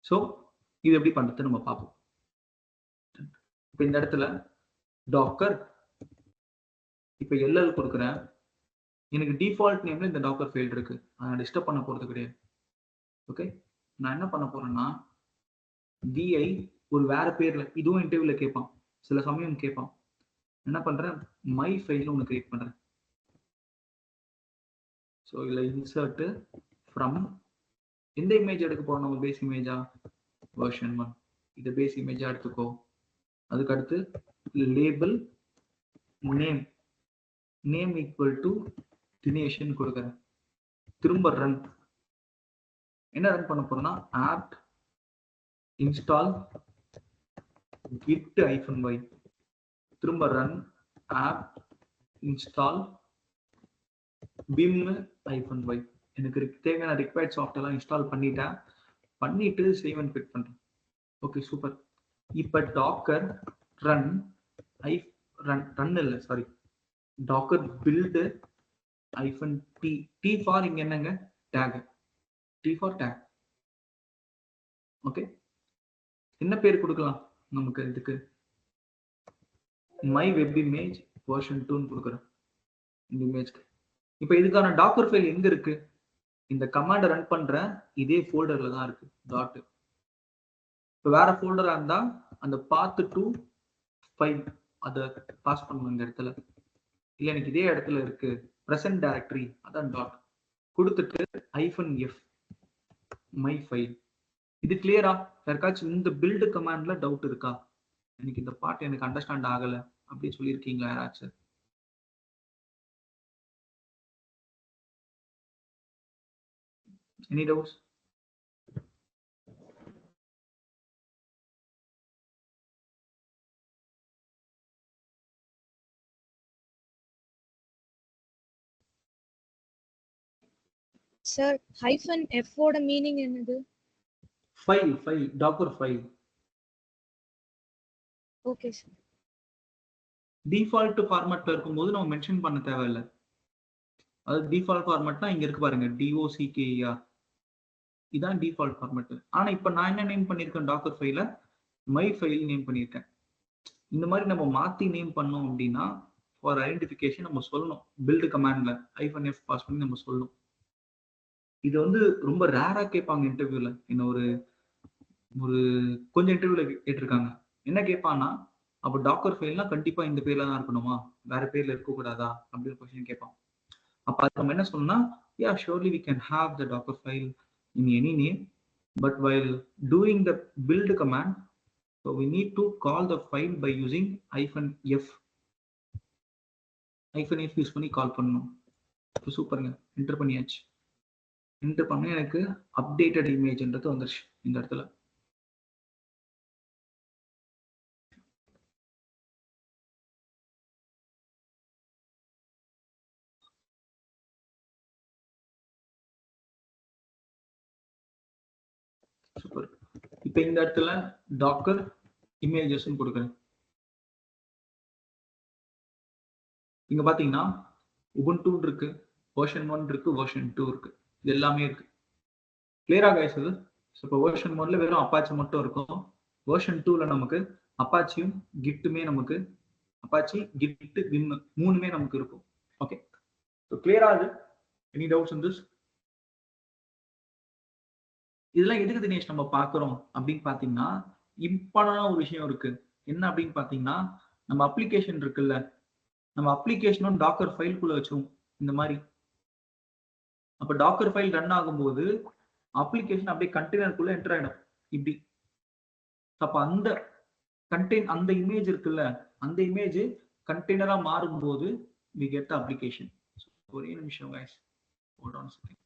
A: ஸோ இது எப்படி பண்றது நம்ம பார்ப்போம். இப்ப இந்த இடத்துல டாக்கர், இப்ப எல்எல் கொடுக்குறேன். எனக்கு டிஃபால்ட் நேம்ல இந்த டாக்கர் ஃபைல் இருக்கு, நான் டிஸ்டர்ப் பண்ண போறது கிடையாது. ஓகே, நான் என்ன பண்ண போறேன்னா விஐ ஒரு வேற பேர்ல, இதுவும் இன்டர்வியூல கேட்பான், சில சமயம் கேட்பான். என்ன பண்றேன், மை ஃபைல் ஒன்று கிரியேட் பண்றேன். ஸோ இதுல இன்சர்ட் ஃப்ரம், எந்த இமேஜ் எடுக்க போறோம் நம்ம, பேஸ் இமேஜா வெர்ஷன் 1, இது பேஸ் இமேஜா எடுத்துக்கோ. அதுக்கு அடுத்து label name, name equal to Dineshan கொடுக்குறேன். திரும்ப ரன், என்ன ரன் பண்ண போறோம்னா ஆப்ட் இன்ஸ்டால் git -y. திரும்ப run apt install vim -y. எனக்கு தேவையான ரிக்வயர்ட் சாஃப்ட்வேர்லாம் இன்ஸ்டால் பண்ணிட்டேன். பண்ணிட்டு சேவ் அண்ட் குவிட் பண்றேன். Okay super. இப்ப டாக்கர் ரன் ரன் இல்ல sorry, Docker build -t, t for இங்க என்னங்க tag, t for tag. Okay, என்ன பேர் கொடுக்கலாம் நமக்கு இதுக்கு, மை வெப் இமேஜ் வெர்ஷன் 2 கொடுக்குறேன் இந்த இமேஜ்க்கு. இப்போ இதுக்கான டாக்கர் ஃபைல் எங்க இருக்கு, இந்த கமாண்ட் ரன் பண்ற இதே ஃபோல்டர்ல தான் இருக்கு டாட். இப்போ வேற ஃபோல்டரா இருந்தா அந்த பாத் டு ஃபைல் அதை பாஸ் பண்ணணும் இந்த இடத்துல. இல்ல எனக்கு இதே இடத்துல இருக்கு பிரசன்ட் டைரக்டரி, அதான் டாட் கொடுத்துட்டு -f மை ஃபைல். இது கிளியரா? யாருக்காச்சும் இந்த பில்டு கமாண்ட்ல டவுட் இருக்கா, எனக்கு இந்த பார்ட் எனக்கு அண்டர்ஸ்டாண்ட் ஆகல அப்படின்னு சொல்லியிருக்கீங்களா யாராச்சும்? Any doubts?
B: சார் -f ஓட மீனிங் என்னது?
A: File Docker file.
B: Okay sir.
A: Default ஃபார்மட்ல இருக்கும்போது நம்ம மென்ஷன் பண்ண தேவையில்லை. அது டிஃபால்ட் ஃபார்மட்னா இங்க இருக்கு பாருங்க, DOCKER, இதான் டிஃபால்ட் ஃபார்மட். ஆனா இப்ப நான் என்ன நேம் பண்ணிருக்கேன் டாக்கர் ஃபைல, மை ஃபைல் நேம் பண்ணிருக்கேன். இந்த மாதிரி நம்ம மாத்தி நேம் பண்ணோம் அப்படின்னா ஃபார் ஐடென்டிஃபிகேஷன் நம்ம சொல்லணும், பில்டு கமாண்ட்ல -f பாஸ் பண்ணி நம்ம சொல்லணும். இது வந்து ரொம்ப ரேரா கேட்பாங்க இன்டர்வியூல. என்ன ஒரு கொஞ்சம் இன்டர்வியூல கேட்டிருக்காங்க. என்ன கேட்பான்னா, அப்போ டாக்கர் ஃபைல்னா கண்டிப்பா இந்த பேர்ல தான் இருக்கணுமா, வேற பேர்ல இருக்க கூடாதா அப்படின்னு கொஸ்டின் கேட்பான். அப்ப அது நம்ம என்ன சொல்லணும்னா, yeah surely we can have the docker file in any name, but while doing the build command, so we need to call the file by using -f use பண்ணி கால் பண்ணணும். சூப்பருங்க, என்டர் பண்ணியாச்சு. என்டர் பண்ண எனக்கு அப்டேட்டட் இமேஜ்ன்றது வந்துருச்சு இந்த இடத்துல. Super. இப்போ இந்த இடத்துல டாக்கர் இமேஜஸ் கொடுக்குறேன். இங்க பாத்தீங்கன்னா உபுண்டு இருக்கு, வெர்ஷன் 1 இருக்கு, வெர்ஷன் 2 இருக்கு, இது எல்லாமே இருக்கு. கிளியரா கைஸ்? இது இப்போ வெர்ஷன் 1ல வெறும் அப்பாச்சி மட்டும் இருக்கும். வெர்ஷன் 2ல நமக்கு அப்பாச்சியும் கிட்டுமே நமக்கு அப்பாச்சி கிட் விம் மூணுமே நமக்கு இருக்கும். ஓகே, ஸோ கிளியரா? இது எனி டவுட்ஸ் இன் திஸ்? இதெல்லாம் எதுக்கு தினேஷ் நம்ம பாக்குறோம் அப்படின்னு பாத்தீங்கன்னா இம்பார்ட்டன்டான ஒரு விஷயம் இருக்கு. என்ன அப்படின்னு பாத்தீங்கன்னா நம்ம அப்ளிகேஷன் இருக்குல்ல, நம்ம அப்ளிகேஷனும் டாக்கர் ஃபைல்குள்ள வச்சோம் இந்த மாதிரி. அப்ப டாக்கர் ஃபைல் ரன் ஆகும்போது அப்ளிகேஷன் அப்படியே கண்டெய்னருக்குள்ள என்டர் ஆயிடும் இப்படி. அப்ப அந்த அந்த இமேஜ் இருக்குல்ல, அந்த இமேஜ் கண்டெய்னரா மாறும்போது we get the application. ஒரே நிமிஷம் guys, hold on a second.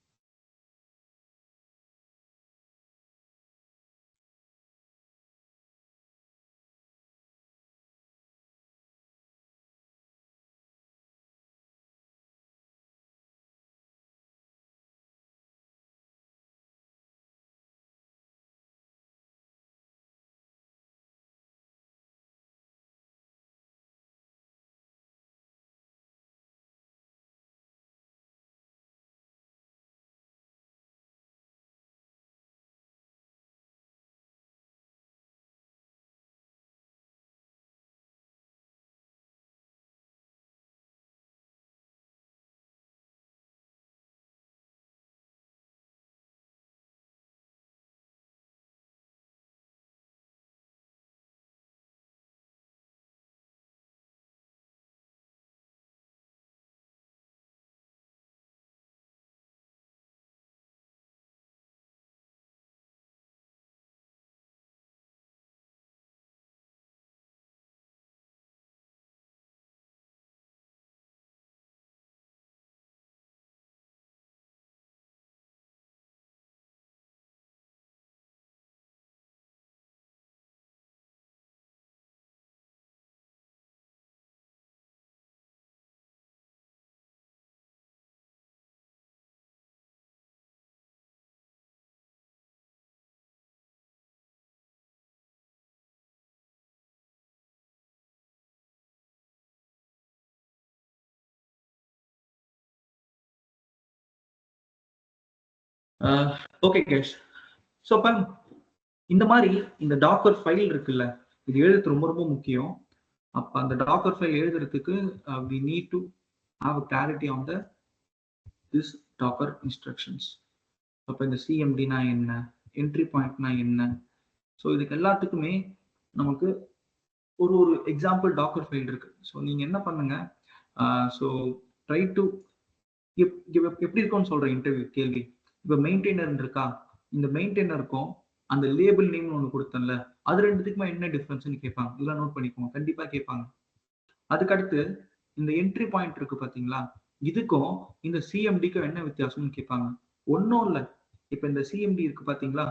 A: Okay guys, so அப்போ இந்த மாதிரி இந்த டாக்கர் ஃபைல் இருக்குல்ல, இது எழுதுறது ரொம்ப ரொம்ப முக்கியம். அப்போ அந்த டாக்கர் ஃபைல் எழுதுறதுக்கு we need to have a clarity on this docker instructions. அப்போ இந்த சிஎம்டினா என்ன, என்ட்ரி பாயிண்ட்னா என்ன, ஸோ இதுக்கு எல்லாத்துக்குமே நமக்கு ஒரு ஒரு எக்ஸாம்பிள் டாக்கர் ஃபைல் இருக்கு. ஸோ நீங்க என்ன பண்ணுங்க, ஸோ ட்ரை டு எப்படி இருக்கும்னு சொல்ற இன்டர்வியூ கேள்வி. இப்போ மெயின்டைனர் இருக்கா, இந்த மெயின்டைனருக்கும் அந்த லேபிள் நேம் ஒன்று கொடுத்தேன்ல, அது ரெண்டுத்துக்குமே என்ன டிஃபரன்ஸ்னு கேட்பாங்க. இதெல்லாம் நோட் பண்ணிக்கோங்க, கண்டிப்பா கேட்பாங்க. அதுக்கடுத்து இந்த என்ட்ரி பாயிண்ட் இருக்கு பாத்தீங்களா, இதுக்கும் இந்த சிஎம்டிக்கும் என்ன வித்தியாசம்னு கேட்பாங்க. ஒன்றும் இல்லை, இப்போ இந்த சிஎம்டி இருக்கு பாத்தீங்களா,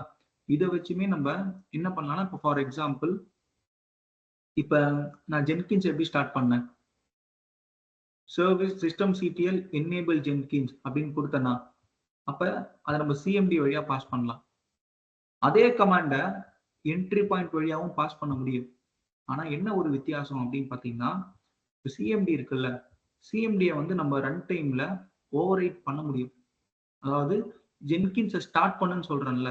A: இதை வச்சுமே நம்ம என்ன பண்ணலாம்னா, இப்போ ஃபார் எக்ஸாம்பிள் இப்போ நான் ஜென்கின்ஸ் எப்படி ஸ்டார்ட் பண்ணேன், service system CTL enable Jenkins அப்படின்னு கொடுத்தேன்னா அப்ப அதை நம்ம சிஎம்டி வழியா பாஸ் பண்ணலாம். அதே கமாண்டை என்ட்ரி பாயிண்ட் வழியாவும் பாஸ் பண்ண முடியும். ஆனா என்ன ஒரு வித்தியாசம் அப்படின்னு பாத்தீங்கன்னா, சிஎம்டி இருக்குல்ல, சிஎம்டியை வந்து நம்ம ரன் டைம்ல ஓவர் ரைட் பண்ண முடியும். அதாவது ஜென்கின்ஸை ஸ்டார்ட் பண்ணுன்னு சொல்றேன்ல,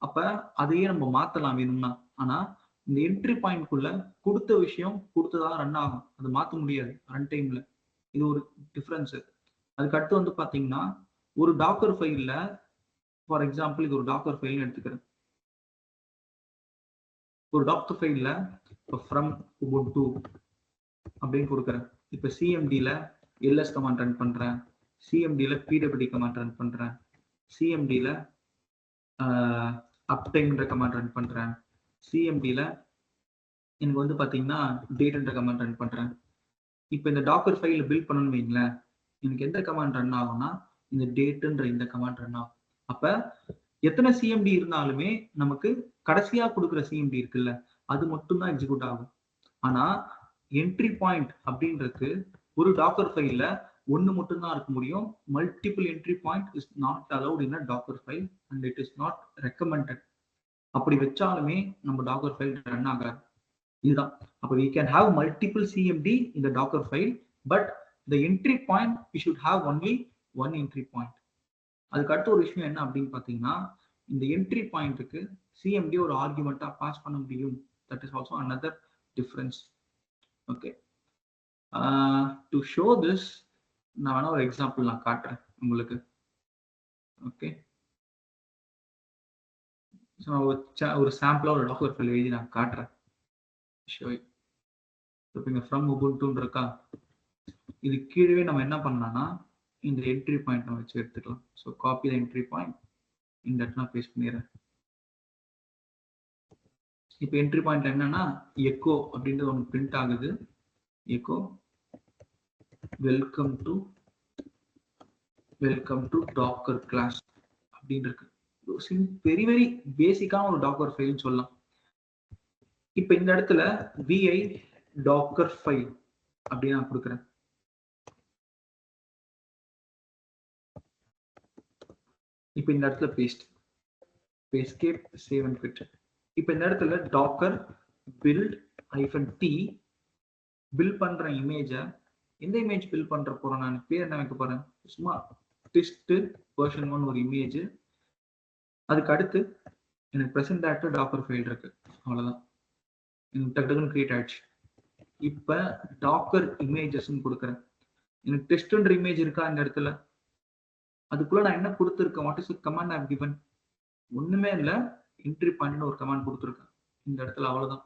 A: அப்ப அதையே நம்ம மாத்தலாம் வேணும்னா. ஆனா இந்த என்ட்ரி பாயிண்ட்குள்ள கொடுத்த விஷயம் கொடுத்ததா ரன் ஆகும், அதை மாற்ற முடியாது ரன் டைம்ல. இது ஒரு டிஃபரன்ஸ். அதுக்கு அடுத்து வந்து பாத்தீங்கன்னா, ஒரு டாக்கர் ஃபைல்ல ஃபார் எக்ஸாம்பிள் இது ஒரு டாக்கர் ஃபைல் எடுத்துக்கிறேன். ஒரு டாக்கர் ஃபைல்ல ஃப்ரம் உபுண்டு அப்படின்னு கொடுக்குறேன். இப்போ சிஎம்டியில் எல்எஸ் கமாண்ட் ரன் பண்றேன், சிஎம்டியில் பிடபிள்யூடி கமாண்ட் ரன் பண்றேன், சிஎம்டியில் அப்டைம்ன்ற கமாண்ட் ரன் பண்றேன், சிஎம்டியில் எனக்கு வந்து பாத்தீங்கன்னா டேட்ன்ற கமாண்ட் ரன் பண்றேன். இப்போ இந்த டாக்கர் ஃபைல் பில்ட் பண்ணணும்னு வைங்களேன், எனக்கு எந்த கமாண்ட் ரன் ஆகும்னா இந்த டேட்ன்ற இந்த கமாண்ட் ரன் ஆகும். அப்ப எத்தனை சிஎம்டி இருந்தாலுமே நமக்கு கடைசியா கொடுக்குற சிஎம்டி இருக்குல்ல, அது மட்டும்தான் எக்ஸிக்யூட் ஆகும். ஆனா என்ட்ரி பாயிண்ட் அப்படின்றது ஒரு டாக்கர் ஃபைல்ல ஒன்னு மட்டும்தான் இருக்க முடியும். Multiple entry point is not allowed in a Docker file and it is not recommended. அப்படி வச்சாலுமே நம்ம டாக்கர் ஃபைல் ரன் ஆகாது. இதுதான். அப்போ we can have multiple cmd in the docker file, but the entry point we should have only one entry point. அதுக்கு அடுத்த ஒரு விஷயம் என்ன அப்படின்னு பார்த்தீங்கன்னா, இந்த என்ட்ரி பாயிண்ட்டுக்கு cmd ஒரு ஆர்குமெண்ட்டா பாஸ் பண்ண முடியும். That is also another difference. Okay, to show this நான் வேணா ஒரு எக்ஸாம்பிள் நான் காட்டுறேன் உங்களுக்கு. ஓகே, ஒரு சாம்பிளா ஒரு டாக்கர் ஃபைல் எழுதி நான் காட்டுறேன். இங்க ஃப்ரம் உபுண்டுன்னு இருக்கா, இது கீழே நம்ம என்ன பண்ணலாம்னா இந்த என்ட்ரி பாயிண்ட் நம்ம வச்சு எடுத்துக்கலாம். So copy the entry point, இந்த இடத்துல நான் பேஸ்ட் பண்ணிடுறேன். இப்போ என்ட்ரி பாயிண்ட் என்னன்னா எக்கோ அப்படின்றது ஒன்று பிரிண்ட் ஆகுது. Echo welcome to Docker class அப்படின்னு இருக்கு. வெரி வெரி பேசிக்கான ஒரு டாக்கர் ஃபைல்னு சொல்லலாம். இப்போ இந்த இடத்துல vi டாக்கர் ஃபைல் அப்படின்னு நான் கொடுக்குறேன். இப்போ இந்த இடத்துல பேஸ்கேப் சேவ் அண்ட் குவிட். இப்போ இந்த இடத்துல டாக்கர் பில்ட் -t பில்ட் பண்ற இமேஜை, எந்த இமேஜ் பில்ட் பண்ற போறேன் நான் பேர் என்ன வைக்க போறேன், சும்மா டெஸ்ட் வெர்ஷன் 1 ஒரு இமேஜ். அதுக்கு அடுத்து எனக்கு பிரசன்ட் டேரக்டர் டாக்கர் ஃபைல் இருக்கு, அவ்வளவுதான். எனக்கு டக்குன்னு கிரியேட் ஆயிடுச்சு. இப்ப டாக்கர் இமேஜஸ் கொடுக்குறேன். எனக்கு டெஸ்ட்ன்ற இமேஜ் இருக்கா இந்த இடத்துல, அதுக்குள்ள நான் என்ன கொடுத்துருக்கேன், what is command I have given, ஒண்ணுமே இல்லை, என்ட்ரி பாயிண்ட் ஒரு கமாண்ட் கொடுத்துருக்கேன் இந்த இடத்துல, அவ்வளவுதான்.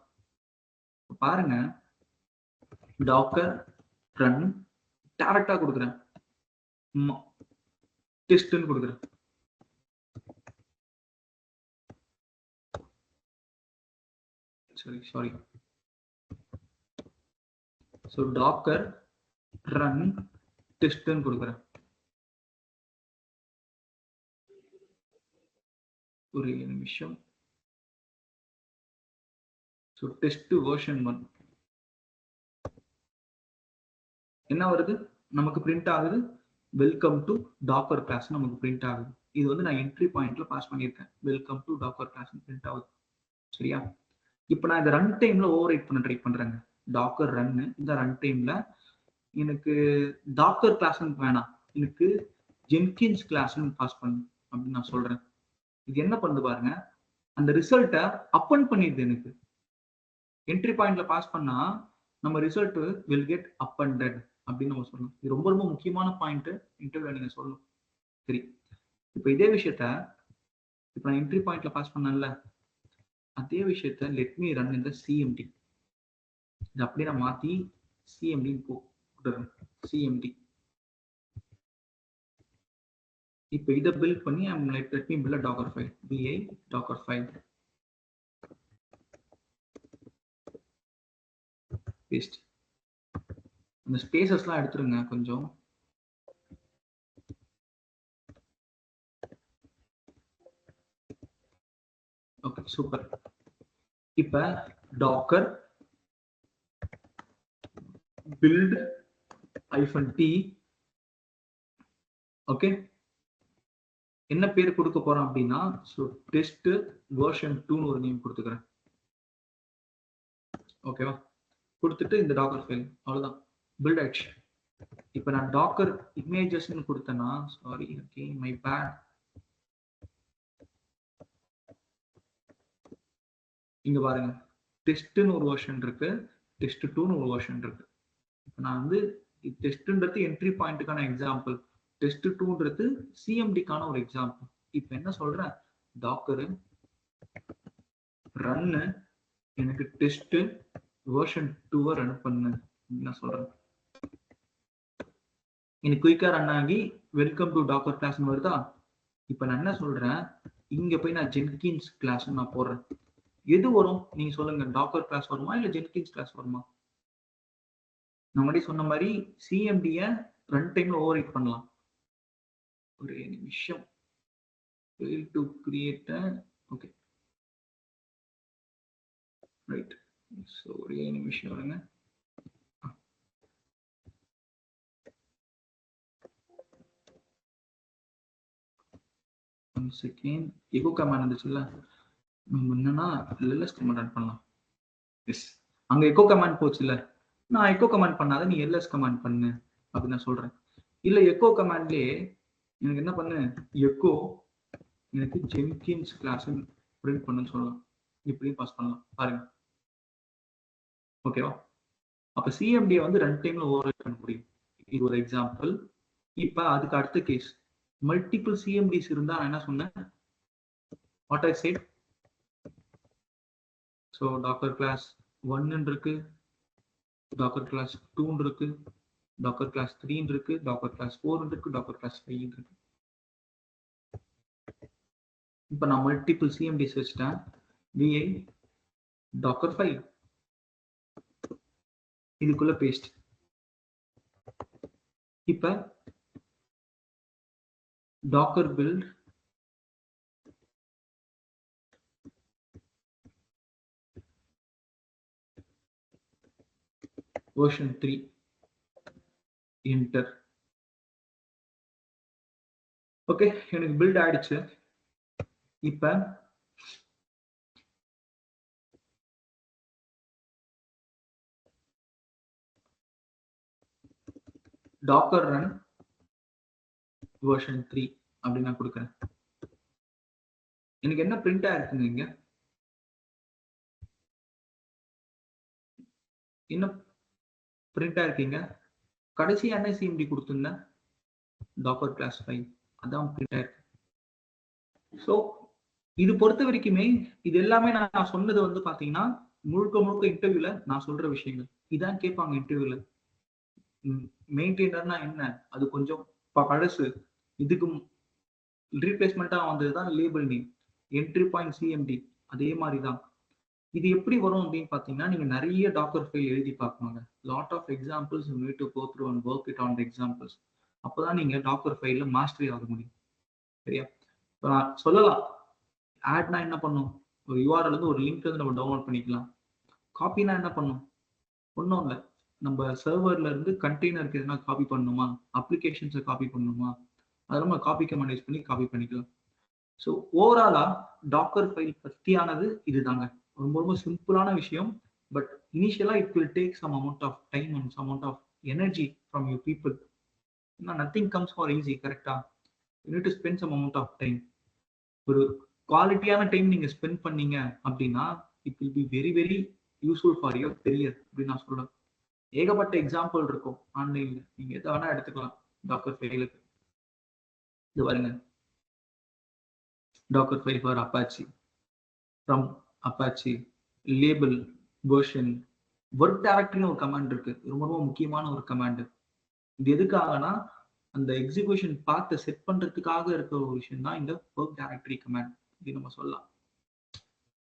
A: பாருங்க, டாக்கர் ரன் டைரக்டா கொடுக்குறேன், டெஸ்ட்னு கொடுக்குறேன். sorry so docker run test ன்னு கொடுக்குறேன். ஒரு நிமிஷம். so test version 1 என்ன வருது, நமக்கு பிரிண்ட் ஆகுது வெல்கம் டு டாக்கர் கிளாஸ் நமக்கு பிரிண்ட் ஆகுது. இது வந்து நான் என்ட்ரி பாயிண்ட்ல பாஸ் பண்ணியிருக்கேன், welcome to Docker class print ஆகுது. சரியா? இப்போ நான் இந்த ரன் டைம்ல ஓவர் ரைட் பண்ண ட்ரை பண்றேங்க. டாக்கர் ரன், இந்த ரன் டைம்ல எனக்கு டாக்கர் கிளாஸ் வேணாம், எனக்கு ஜென்கின்ஸ் கிளாஸ் பாஸ் பண்ணு அப்படின்னு நான் சொல்றேன். இது என்ன பண்ணுது பாருங்க, அந்த ரிசல்ட்டை அப்பன் பண்ணிடுது. எனக்கு என்ட்ரி பாயிண்ட்ல பாஸ் பண்ணா நம்ம ரிசல்ட் வில் கெட் அப்பண்டட் அப்படின்னு நம்ம சொல்லணும். இது ரொம்ப ரொம்ப முக்கியமான பாயிண்ட் இன்டர்வியூல நீங்க சொல்லணும். சரி, இப்போ இதே விஷயத்த இப்போ நான் என்ட்ரி பாயிண்ட்ல பாஸ் பண்ணல, அதே விஷயத்த லெட் மீ ரன் இந்த சிஎம்டி, இது அப்படியே நான் மாத்தி சிஎம்டி போட்டுறேன். சிஎம்டி இப்போ இதை பில்ட் பண்ணி let me build a docker file, vi docker file, paste. இந்த ஸ்பேசஸ்லாம் எடுத்துருங்க கொஞ்சம். Okay, super. இப்ப டாக்கர் பில்ட் -t, ஓகே, என்ன பேர் கொடுக்க போறோம் அப்படின்னா டெஸ்ட் வெர்ஷன் 2 ஒரு நேம் கொடுத்துக்கிறேன். ஓகேவா? கொடுத்துட்டு இந்த டாக்கர் ஃபைல், அவ்வளவுதான், பில்ட் ஆயிடுச்சு. இப்போ நான் டாக்கர் இமேஜஸ் கொடுத்தேன்னா, சாரி ஓகே மை பேட், இங்க பாருங்க டெஸ்ட்னு ஒரு வெர்ஷன் இருக்கு, டெஸ்ட் 2ன்னு ஒரு வெர்ஷன் இருக்கு. நான் வந்து டெஸ்ட்ன்றது என்ட்ரி பாயிண்ட்டுக்கான எக்ஸாம்பிள், டெஸ்ட் 2ன்றது சிஎம்டிக்கான ஒரு எக்ஸாம்பிள். இப்போ என்ன சொல்றேன், டாக்கர் ரன்னு எனக்கு டெஸ்ட் வெர்ஷன் 2 ரன் பண்ணு என்ன சொல்றேன். எனக்கு குயிக்கா ரன் ஆகி வெல்கம் டு டாக்கர் கிளாஸ் வருதா. இப்போ நான் என்ன சொல்றேன், இங்க போய் நான் ஜென்கின்ஸ் கிளாஸ் நான் போடுறேன். எது வரும் நீங்க சொல்லுங்க, டாக்கர் கிளாஸ் வருமா இல்ல ஜென்கின்ஸ் கிளாஸ் வருமா? நான் முன்னாடி சொன்ன மாதிரி சிஎம்டிய ரன் டைம்ல ஓவர் ரைட் பண்ணலாம். ஒரு நிமிஷம், fail to create a, okay right, so ஒரே நிமிஷம் வருங்க. one second, echo command இருந்துச்சுல்ல, நம்ம என்னன்னா எல்எஸ் கமாண்ட் ரன் பண்ணலாம். எஸ், அங்க எக்கோ கமாண்ட் போச்சுல்ல, நான் எக்கோ கமாண்ட் பண்ணாத நீ எல்எஸ் கமாண்ட் பண்ணு அப்படின்னு நான் சொல்றேன். இல்ல எக்கோ கமாண்ட்லயே எனக்கு என்ன பண்ணு, எக்கோ எனக்கு ஜென்கின்ஸ் கிளாஸ் பிரிண்ட் பண்ணுன்னு சொல்லலாம். இப்படியும் பாஸ் பண்ணலாம் பாருங்க. ஓகேவா? அப்ப சிஎம்டியை வந்து ரன் டைம்ல ஓவர் பண்ண முடியும். இது ஒரு எக்ஸாம்பிள். இப்ப அதுக்கு அடுத்த கேஸ், மல்டிபிள் சிஎம்டிஸ் இருந்தா நான் என்ன சொன்னேன், what I said. So docker class 1 இருக்கு, டாக்கர் கிளாஸ் 2 இருக்கு, டாக்கர் கிளாஸ் 3 இருக்கு, டாக்கர் கிளாஸ் 4 இருக்கு, டாக்கர் கிளாஸ் 5 இருக்கு. இப்போ நான் மல்டிபிள் சிஎம்டிஸ் வச்சுட்டேன். விஐ டாக்கர் ஃபைல் இதுக்குள்ள பேஸ்ட். இப்ப docker build version 3 enter. Okay, எனக்கு பில்ட் ஆயிடுச்சு. இப்ப டாக்கர் ரன் வெர்ஷன் 3 அப்படின்னு நான் கொடுக்குறேன். எனக்கு என்ன பிரிண்ட் ஆயிருக்குங்க இங்க, என்ன பிரிண்ட் ஆயிருக்கீங்க, கடைசி என்ன சிஎம்டி கொடுத்துருந்தேன், டாக்கர் கிளாஸ் 5 அதான் பிரிண்ட் ஆயிருக்கு. ஸோ இது பொறுத்த வரைக்குமே இது எல்லாமே நான் சொன்னது வந்து பாத்தீங்கன்னா முழுக்க முழுக்க இன்டர்வியூல நான் சொல்ற விஷயங்கள் இதான் கேட்பாங்க. இன்டர்வியூல மெயின்டைனர்னா என்ன, அது கொஞ்சம் பழசு, இதுக்கு ரீப்ளேஸ்மெண்டா வந்ததுதான் label name. Entry point CMD அதே மாதிரி தான். இது எப்படி வரும் அப்படின்னு பாத்தீங்கன்னா, நீங்க நிறைய டாக்கர் ஃபைல் எழுதி பார்க்கணுங்க. Lot of examples you need to go through and work it on the examples. அப்பதான் நீங்க டாக்கர் ஃபைல்ல மாஸ்டரி ஆக முடியும். சரியா? இப்போ நான் சொல்லலாம், ஆட்னா என்ன பண்ணும், ஒரு யூஆர்எல் இருந்து ஒரு லிங்க் வந்து நம்ம டவுன்லோட் பண்ணிக்கலாம். காப்பினா என்ன பண்ணும், ஒன்றும் இல்லை, நம்ம சர்வர்ல இருந்து கண்டெய்னருக்கு எதனா காப்பி பண்ணணுமா, அப்ளிகேஷன்ஸை காப்பி பண்ணணுமா, அதெல்லாம் நம்ம காப்பி கமாண்ட் யூஸ் பண்ணி காப்பி பண்ணிக்கலாம். ஸோ ஓவராலா டாக்கர் ஃபைல் பத்தியானது இதுதாங்க. ரொம்ப ரொம்ப சிம்பிளான விஷயம். பட் இனிஷியலா it will take some amount of time and some amount of energy from you people. ஏன்னா நத்திங் கம்ஸ் ஃபார் ஈஸி. கரெக்டா? You need to spend some amount of time. ஒரு குவாலிட்டியான டைம் நீங்க ஸ்பெண்ட் பண்ணீங்க அப்படின்னா it will be very very useful for your career அப்படின்னு நான் சொல்றேன். ஏகப்பட்ட எக்ஸாம்பிள் இருக்கும் ஆன்லைன்ல, நீங்க எதை வேணா எடுத்துக்கலாம் டாக்கர் ஃபைலுக்கு. இது பாருங்க, docker file for Apache, from Apache, label, version, work டைரக்டரின்னு ஒரு கமாண்ட் இருக்கு, ரொம்ப ரொம்ப முக்கியமான ஒரு கமாண்ட். இது எதுக்காகனா அந்த எக்ஸிகியூஷன் பார்த்து செட் பண்றதுக்காக இருக்கிற ஒரு விஷயம் தான் இந்த ஒர்க் டைரக்டரி கமாண்ட் இது நம்ம சொல்லலாம்.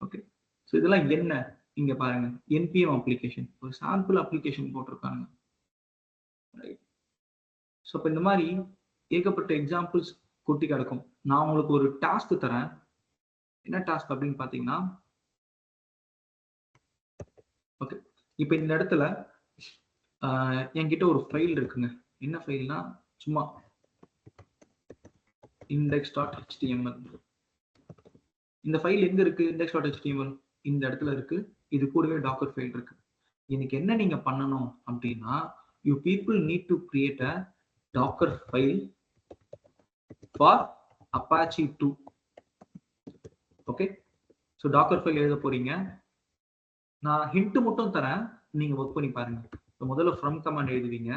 A: ஓகே, ஸோ இதெல்லாம் என்ன இங்க பாருங்க, என்பிஎம் அப்ளிகேஷன் ஒரு சாம்பிள் அப்ளிகேஷன் போட்டிருக்காங்க. ஸோ இப்போ இந்த மாதிரி ஏகப்பட்ட எக்ஸாம்பிள்ஸ் கொட்டி கிடக்கும். நான் உங்களுக்கு ஒரு டாஸ்க் தரேன். என்ன டாஸ்க் அப்படின்னு பாத்தீங்கன்னா, ஓகே, இப்போ இந்த இடத்துல என்கிட்ட ஒரு ஃபைல் இருக்குங்க. என்ன ஃபைல்னா சும்மா index.html. இந்த ஃபைல் எங்க இருக்கு, index.html இந்த இடத்துல இருக்கு. இது கூடவே டாக்கர் ஃபைல் இருக்கு. எனக்கு என்ன நீங்க பண்ணணும் அப்படின்னா, you people need to create a docker file for Apache 2. Okay, so docker file எழுத போறீங்க. நான் ஹிண்ட் மட்டும் தரேன், நீங்க ஒர்க் பண்ணி பாருங்க. முதல்ல ஃப்ரம் கமாண்ட் எழுதுவீங்க,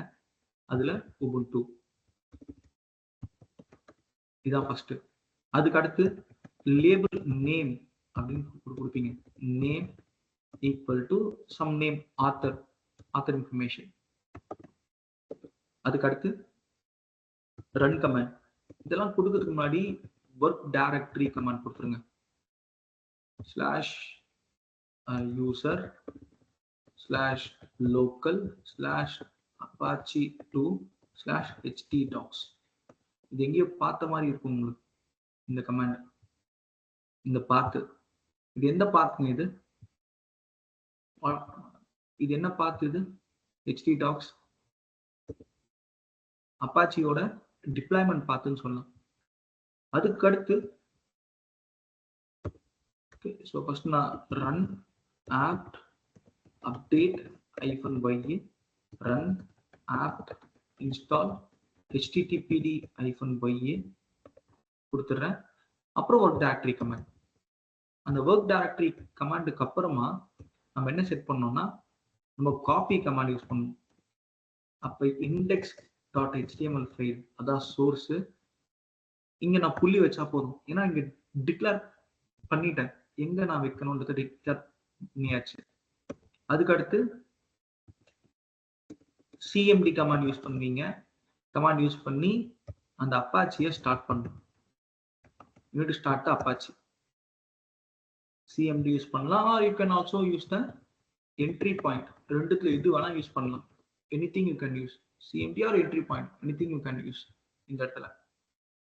A: அதுல ubuntu இதான் ஃபர்ஸ்ட். அதுக்கு அடுத்து லேபிள் நேம் அப்படின்னு கொடுப்பீங்க. Name equal to some name, author information. அதுக்கு அடுத்து ரன் கமாண்ட். இதெல்லாம் கொடுக்கறதுக்கு முன்னாடி ஒர்க் டைரக்டரி கமாண்ட் கொடுத்துருங்க. /user /local /apache2 /htdocs. இது எங்கேயோ பார்த்த மாதிரி இருக்கும் உங்களுக்கு இந்த கமாண்ட், இந்த பாத்து. இது எந்த பாத்துங்க, இது என்ன பாத்து, இது htdocs அப்பாச்சியோட டிப்ளாய்மெண்ட் பாத்துன்னு சொல்லலாம். அதுக்கு அடுத்து Okay, so first நான் run apt update -y run apt install httpd -y கொடுத்துறேன். அப்புறம் ஒர்க் டைரக்டரி கமாண்ட். அந்த ஒர்க் டைரக்டரி கமாண்டுக்கு அப்புறமா நம்ம என்ன செட் பண்ணோம்னா நம்ம காப்பி கமாண்ட் யூஸ் பண்ணணும். அப்ப index.html ஃபைல் அதான் சோர்ஸ். இங்க நான் புள்ளி வச்சா போதும், ஏன்னா இங்க டிக்ளேர் பண்ணிட்டேன் எங்க நான் வைக்கணும்ன்றது டிக்ளேர் பண்ணியாச்சு. அதுக்கு அடுத்து cmd கமாண்ட் யூஸ் பண்ணுவீங்க. கமாண்ட் யூஸ் பண்ணி அந்த அப்பாச்சியை ஸ்டார்ட் பண்ணணும். you need to start the Apache. cmd use பண்ணலாம், or you can also use the entry point. ரெண்டுத்துல எது வேணா யூஸ் பண்ணலாம். anything you can use cmd or entry point, anything you can use இந்த இடத்துல.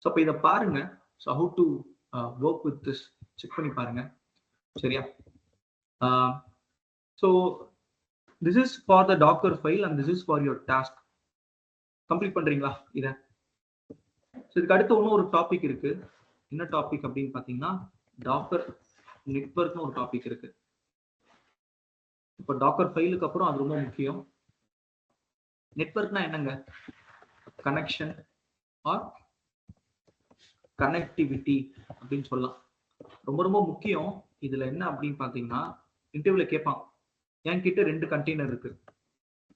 A: ஸோ அப்போ இதை பாருங்க. So how to work with this check பண்ணி பாருங்க, சரியா? So this is for the docker file and this is for your task. Complete பண்றீங்களா இதை? ஸோ இதுக்கு அடுத்து இன்னும் ஒரு டாபிக் இருக்கு. என்ன டாபிக் அப்படின்னு பாத்தீங்கன்னா டாக்கர் நெட்வொர்க்னு ஒரு டாபிக் இருக்கு. இப்போ டாக்கர் ஃபைலுக்கு அப்புறம் அது ரொம்ப முக்கியம். நெட்வொர்க்னா என்னங்க? கனெக்ஷன் ஆர் கனெக்டிவிட்டி அப்படின்னு சொல்லலாம். ரொம்ப ரொம்ப முக்கியம். இதுல என்ன அப்படின்னு பாத்தீங்கன்னா இன்டர்வியூல கேட்பான், என்கிட்ட 2 கண்டெய்னர் இருக்கு.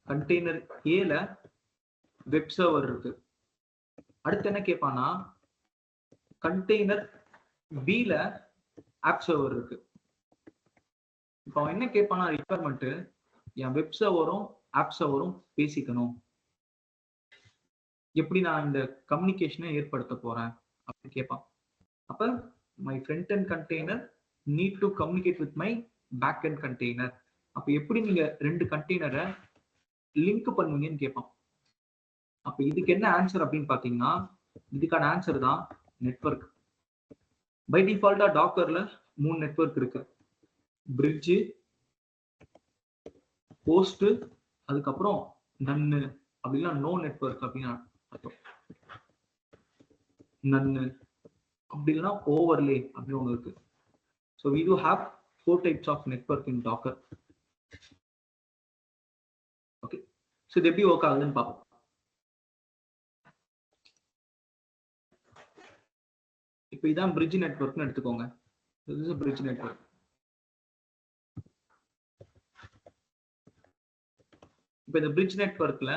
A: கண்டெய்னர் ஏல வெப் சர்வர் இருக்கு. அடுத்து என்ன கேட்பானா கண்டெய்னர் பில ஆப் சர்வர் இருக்கு. இப்போ அவன் என்ன கேட்பானா ரிக்வயர்மெண்ட், என் வெப் சர்வரும் ஆப் சர்வரும் பேசிக்கணும். எப்படி நான் இந்த கம்யூனிகேஷனை ஏற்படுத்த போறேன் அப்படின்னு கேட்பான். அப்ப my front end container need to communicate with my back end container. அப்ப எப்படி நீங்க 2 கண்டெய்னரை லிங்க் பண்ணுவீங்கன்னு கேட்பான். அப்ப இதுக்கு என்ன ஆன்சர் அப்படின்னு பாத்தீங்கன்னா இதுக்கான ஆன்சர் தான் நெட்வொர்க். பை டிஃபால்ட்டா டாக்கர்ல 3 நெட்வொர்க் இருக்கு. பிரிட்ஜ், ஹோஸ்ட், அதுக்கப்புறம் நன்னு அப்படின்னா நோ நெட்வொர்க் அப்படின்னு அர்த்தம். நன்னு அப்படின்னா ஓவர்லே அப்படின்னு ஒன்று இருக்கு. So we do have 4 types of network in Docker. Okay, so இது எப்படி ஒர்க் ஆகுதுன்னு பார்ப்போம். இப்போ இதான் பிரிட்ஜ் நெட்வொர்க்னு எடுத்துக்கோங்க. this is a bridge network. இப்போ இந்த bridge நெட்வொர்க்ல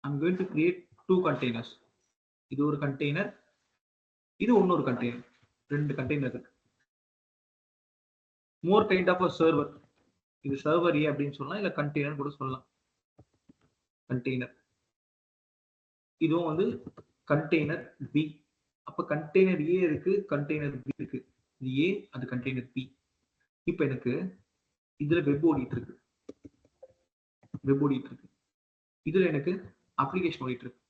A: I'm going to create 2 containers. இது ஒரு கண்டெய்னர், இது இன்னொரு கண்டெய்னர். 2 கண்டெய்னர் இருக்கு. More kind of a server. இது சர்வர் ஏ அப்படின்னு சொல்லலாம், இல்ல கண்டெய்னர் கூட சொல்லலாம். கண்டெய்னர் இதுவும் வந்து கண்டெய்னர் பி. அப்ப கண்டெய்னர் ஏ இருக்கு, கண்டெய்னர் பி இருக்கு. இது ஏ, அது கண்டெய்னர் பி. இப்ப எனக்கு இதுல வெப் ஓடிட்டு இருக்கு. இதுல எனக்கு அப்ளிகேஷன் ஓடிட்டு இருக்கு.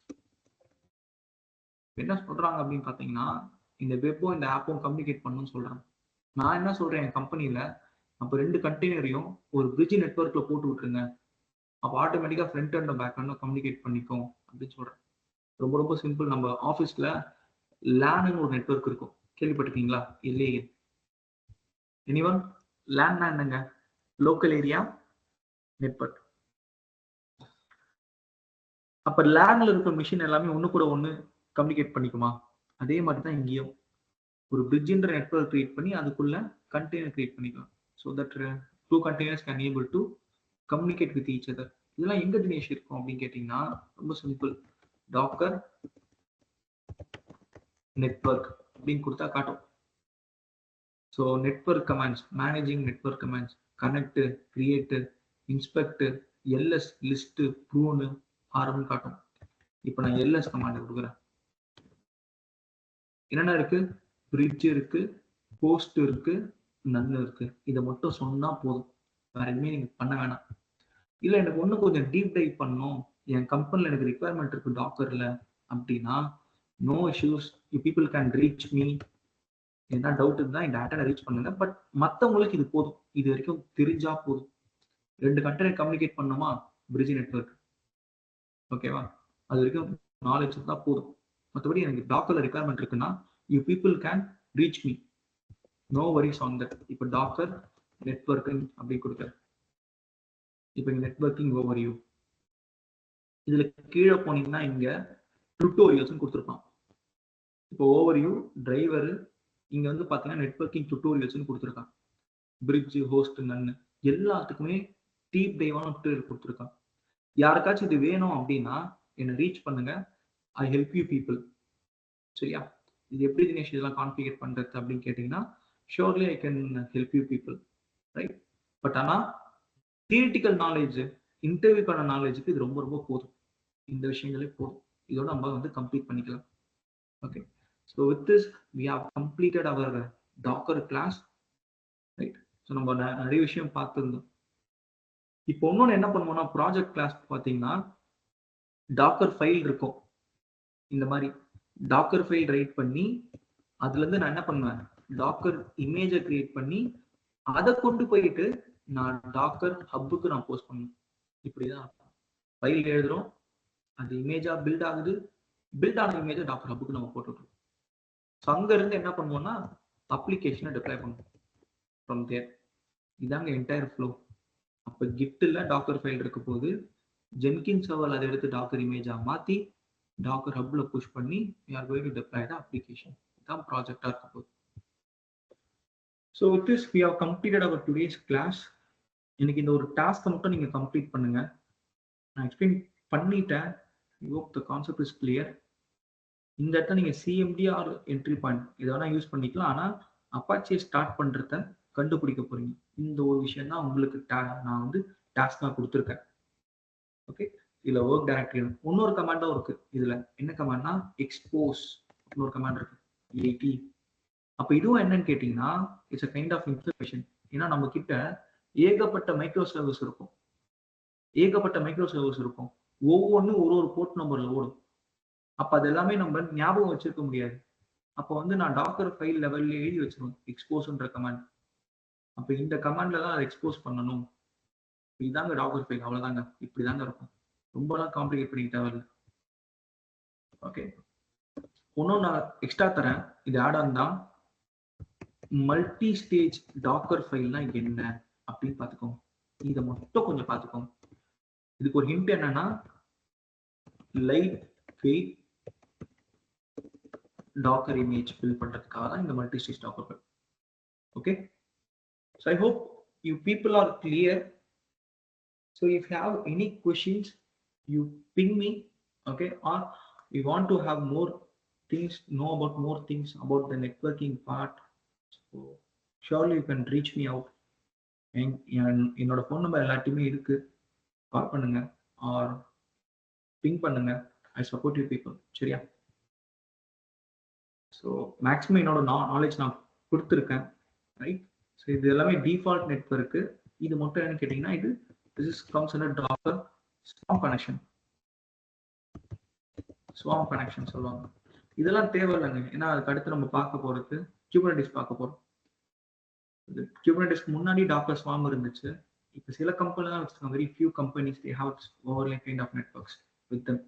A: என்ன சொல்றாங்க அப்படின்னு பாத்தீங்கன்னா இந்த வெப்பும் இந்த ஆப்பும் கம்யூனிகேட் பண்ணணும்னு சொல்றாங்க. நான் என்ன சொல்றேன், என் கம்பெனில அப்ப 2 கண்டெய்னரையும் ஒரு பிரிட்ஜ் நெட்வொர்க்ல போட்டு விட்டுருங்க. அப்ப ஆட்டோமேட்டிக்கா front and back and communicate பண்ணிக்கும் அப்படின்னு சொல்றேன். ரொம்ப ரொம்ப சிம்பிள். நம்ம ஆஃபீஸ்ல லேன்னு ஒரு நெட்வொர்க் இருக்கும், கேள்விப்பட்டிருக்கீங்களா? இல்லையே. எனிவன்? லேன்னா என்னங்க? Local area network. அப்ப லேன்ல இருக்கிற மிஷின் எல்லாமே ஒண்ணு கூட ஒண்ணு கம்யூனிகேட் பண்ணிக்குமா? அதே மாதிரி தான் இங்கேயும் ஒரு பிரிட்ஜ்ன்ற நெட்வொர்க் கிரியேட் பண்ணி அதுக்குள்ள கண்டெய்னர் கிரியேட் பண்ணிக்கலாம். So that 2 containers can able to communicate with each other. இதெல்லாம் எங்க தினேஷ் இருக்கும் அப்படின்னு கேட்டீங்கன்னா ரொம்ப சிம்பிள். டாக்கர் நெட்வொர்க் அப்படின்னு கொடுத்தா காட்டும். So network commands, managing network commands, connect, create, inspect, ls, list, prune, rm காட்டும். இப்போ நான் எல்எஸ் கமாண்ட் கொடுக்குறேன். என்னென்ன இருக்கு? பிரிட்ஜ் இருக்கு, போஸ்ட் இருக்கு, நன்னு இருக்கு. இதை மட்டும் சொன்னா போதும், வேற எதுவுமே நீங்க பண்ண வேணாம். இல்ல எனக்கு ஒண்ணு கொஞ்சம் டீப் டைவ் பண்ணணும், என் கம்பெனில எனக்கு ரிக்வயர்மெண்ட் இருக்கு டாக்கர்ல அப்படின்னா no issues, you people can reach me. என்ன டவுட் இருந்தா இந்த டேட்டா ரீச் பண்ணுங்க. பட் மற்றவங்களுக்கு இது போதும், இது வரைக்கும் தெரிஞ்சா போதும். 2 கண்டெய்னர் கம்யூனிகேட் பண்ணுமா பிரிட்ஜ் நெட்வொர்க், ஓகேவா? அது வரைக்கும் நாலேஜ் இருந்தா போதும். மற்றபடி எனக்கு டாக்கர்ல ரிக்வயர்மெண்ட் இருக்குன்னா you people can reach me. No worries on that. இப்போ டாக்கர் நெட்வொர்க்கிங் அப்படி கொடுக்குறேன். இப்போ நெட்வொர்க்கிங் ஓவர்வியூ. இதுல கீழே போனீங்கன்னா இங்க டுட்டோரியல்ஸ் கொடுத்துருப்பான். இப்போ ஓவர்வியூ, டிரைவர், இங்க வந்து பாத்தீங்கன்னா நெட்வொர்க்கிங் டுட்டோரியல்ஸ் கொடுத்துருக்கான். பிரிட்ஜ், ஹோஸ்ட், நன்னு எல்லாத்துக்குமே டீப் டைவான டுட்டோரியல் கொடுத்துருக்கான். யாருக்காச்சும் இது வேணும் அப்படின்னா என்ன ரீச் பண்ணுங்க. I help you people. சரியா? இது எப்படி தினேஷ் இதெல்லாம் கான்ஃபிகர் பண்றது அப்படின்னு கேட்டீங்கன்னா, surely I can help you people, right? But ஆனா தியரிட்டிக்கல் நாலேஜ், இன்டர்வியூக்கான நாலேஜுக்கு இது ரொம்ப ரொம்ப போதும். இந்த விஷயங்களே போதும். இதோட நம்ம வந்து கம்ப்ளீட் பண்ணிக்கலாம். Okay, so with this we have completed our docker class, right? So நம்ம நிறைய விஷயம் பார்த்துருந்தோம். இப்போ இன்னொன்று என்ன பண்ணுவோம்னா, ப்ராஜெக்ட் கிளாஸ் பார்த்தீங்கன்னா டாக்கர் ஃபைல் இருக்கும். இந்த மாதிரி டாக்கர் ஃபைல் ரைட் பண்ணி அதுல இருந்து நான் என்ன பண்ணுவேன், டாக்கர் இமேஜை கிரியேட் பண்ணி அதை கொண்டு போயிட்டு நான் டாக்கர் ஹப்புக்கு நான் போஸ்ட் பண்ணுவேன். இப்படிதான் ஃபைல் எழுதுறோம், அது இமேஜா பில்ட் ஆகுது, பில்ட் ஆன இமேஜை டாக்கர் ஹப்புக்கு நம்ம போட்டுவிட்றோம். ஸோ அங்க இருந்து என்ன பண்ணுவோம்னா அப்ளிகேஷனை டிப்ளாய் பண்ணுவோம் ஃப்ரம் தேர். இதாங்க என்டையர் ஃப்ளோ. அப்போ கிஃப்ட்ல டாக்கர் ஃபைல் இருக்க போது ஜென்கின் சர்வர் அதை எடுத்து டாக்கர் இமேஜா மாத்தி டாக்கர் ஹப்ல புஷ் பண்ணி we are going to deploy the application. இதான் ப்ராஜெக்டா இருக்க போகுது. So with this we have completed our today's class. எனக்கு இந்த ஒரு டாஸ்க்கை மட்டும் நீங்க கம்ப்ளீட் பண்ணுங்க. நான் எக்ஸ்பிளைன் பண்ணிட்டேன். I hope the concept is clear. இந்த இடத்துல நீங்க சிஎம்டி ஆர் என்ட்ரி பாயிண்ட் இதை வேணா யூஸ் பண்ணிக்கலாம். ஆனா அப்பாச்சியை ஸ்டார்ட் பண்றத கண்டுபிடிக்க போறீங்க. இந்த ஒரு விஷயம் தான் உங்களுக்கு நான் வந்து டாஸ்கா கொடுத்துருக்கேன். ஓகே, இதுல ஒர்க் டைரக்டரி இன்னொரு கமாண்டும் இருக்கு. இதுல என்ன கமாண்ட்னா எக்ஸ்போஸ் இன்னொரு கமாண்ட் இருக்கு 80. அப்ப இதுவும் என்னன்னு கேட்டீங்கன்னா it's a kind of information. ஏன்னா நம்ம கிட்ட ஏகப்பட்ட மைக்ரோ சர்வீஸ் இருக்கும், ஒவ்வொன்றும் ஒரு ஒரு போர்ட் நம்பர்ல ஓடும். அப்ப அது எல்லாமே நம்ம ஞாபகம் வச்சிருக்க முடியாது. அப்போ வந்து நான் டாக்கர் ஃபைல் லெவல்ல எழுதி வச்சிருவேன் எக்ஸ்போஸ்ன்ற கமாண்ட். அப்ப இந்த கமாண்ட்ல தான் அதை எக்ஸ்போஸ் பண்ணணும். இதாங்க டாக்கர் ஃபைல், அவ்வளவுதாங்க. இப்படிதாங்க இருக்கும், ரொம்பலாம் காம்ப்ளிகேட் பண்ணிக்க தேவையில்லை. ஓகே, இன்னும் நான் எக்ஸ்ட்ரா தரேன். இது ஆட் ஆன் தான். மல்டி ஸ்டேஜ் டாக்கர் ஃபைல்னா என்ன அப்படின்னு பார்த்துக்கோங்க. இதை மட்டும் கொஞ்சம் பார்த்துக்கோங்க. இதுக்கு ஒரு ஹிண்ட் என்னன்னா lightweight docker image fill பண்றதுக்காக தான் இந்த multi stage docker file. Okay, so I hope you people are clear. So if you have any questions you ping me. Okay, or you want to have more things, know about more things about the networking part, so surely you can reach me out. என்னோட phone number எல்லாத்தையுமே இருக்கு, கால் பண்ணுங்க R ping பண்ணுங்க. I support you people. சரியா? So maximum என்னோட knowledge நான் கொடுத்துருக்கேன், right? So இது எல்லாமே டிஃபால்ட் நெட்வொர்க்கு. இது மட்டும் என்னன்னு கேட்டிங்கன்னா இது this is comes under docker swarm connection சொல்லுவாங்க. இதெல்லாம் தேவையில்லைங்க, ஏன்னா அதுக்கு அடுத்து நம்ம பார்க்க போறது குபர்னெட்டிஸ் பார்க்க போறோம். குபர்னெட்டிஸ்க்கு முன்னாடி டாக்கர் ஸ்வார்ம் இருந்துச்சு. இப்போ சில கம்பெனி தான் வச்சிருக்காங்க, very few companies they have overlay kind of networks with them.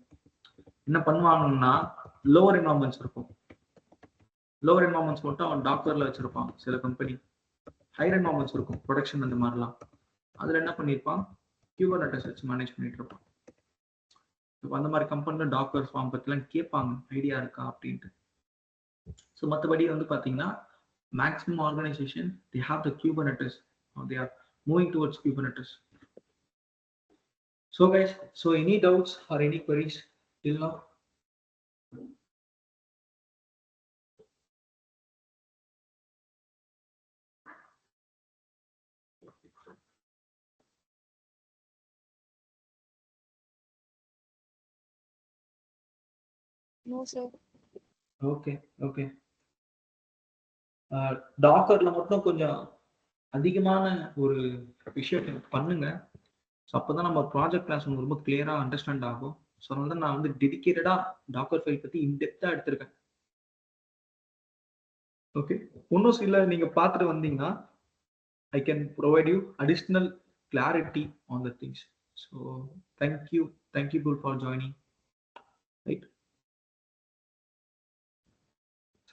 A: என்ன பண்ணுவாங்கன்னா லோவர் என்வரான்மெண்ட்ஸ் இருக்கும், லோவர் என்வரான்மெண்ட்ஸ் மட்டும் அவன் டாக்கர்ல வச்சிருப்பான் சில கம்பெனி. ஹையர் என்வரான்மெண்ட்ஸ் இருக்கும், ப்ரொடக்ஷன் அந்த மாதிரிலாம். அதுல என்ன பண்ணியிருப்பான், குபர்னெட்டிஸ் வச்சு மேனேஜ் பண்ணிட்டு இருப்பான். இப்போ அந்த மாதிரி கம்பெனில டாக்கர் ஃபார்ம் பத்திலாம் கேட்பாங்க, ஐடியா இருக்கா அப்படின்ட்டு. ஸோ மற்றபடி வந்து பார்த்தீங்கன்னா maximum organization they have the Kubernetes, or they are moving towards Kubernetes. So guys, so any doubts or any queries till now?
B: No sir.
A: Okay, okay. டாக்கர்ல மட்டும் கொஞ்சம் அதிகமான ஒரு விஷயத்தை பண்ணுங்க. ஸோ அப்போதான் நம்ம ப்ராஜெக்ட் கிளாஸ் உங்களுக்கு ரொம்ப கிளியரா அண்டர்ஸ்டாண்ட் ஆகும். ஸோ அதனால தான் நான் வந்து டெடிகேட்டடா டாக்கர் ஃபைல் பத்தி இன்டெப்தா எடுத்திருக்கேன். ஓகே, இன்னும் சில நீங்க பார்த்துட்டு வந்தீங்கன்னா I can provide you additional clarity on the things. So thank you for joining, right?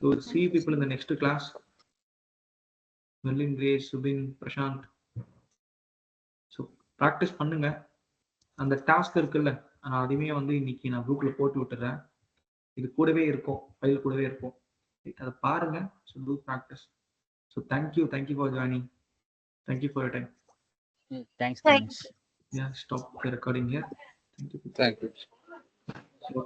A: So see you people in the next class. Merlin Grace, Subin, Prashanth. So practice பண்ணுங்க. அந்த டாஸ்க் இருக்குல்ல, நான் அதையுமே வந்து இன்னைக்கு நான் குரூப்ல போட்டு விட்டுறேன். இது கூடவே இருக்கும், ஃபைல் கூடவே இருக்கும். அதை பாருங்க. So do practice. So thank you for joining. Thank you for your time.
D: Thanks.
A: Yeah, stop the recording here. Thank you.
E: Thank you.
A: Okay.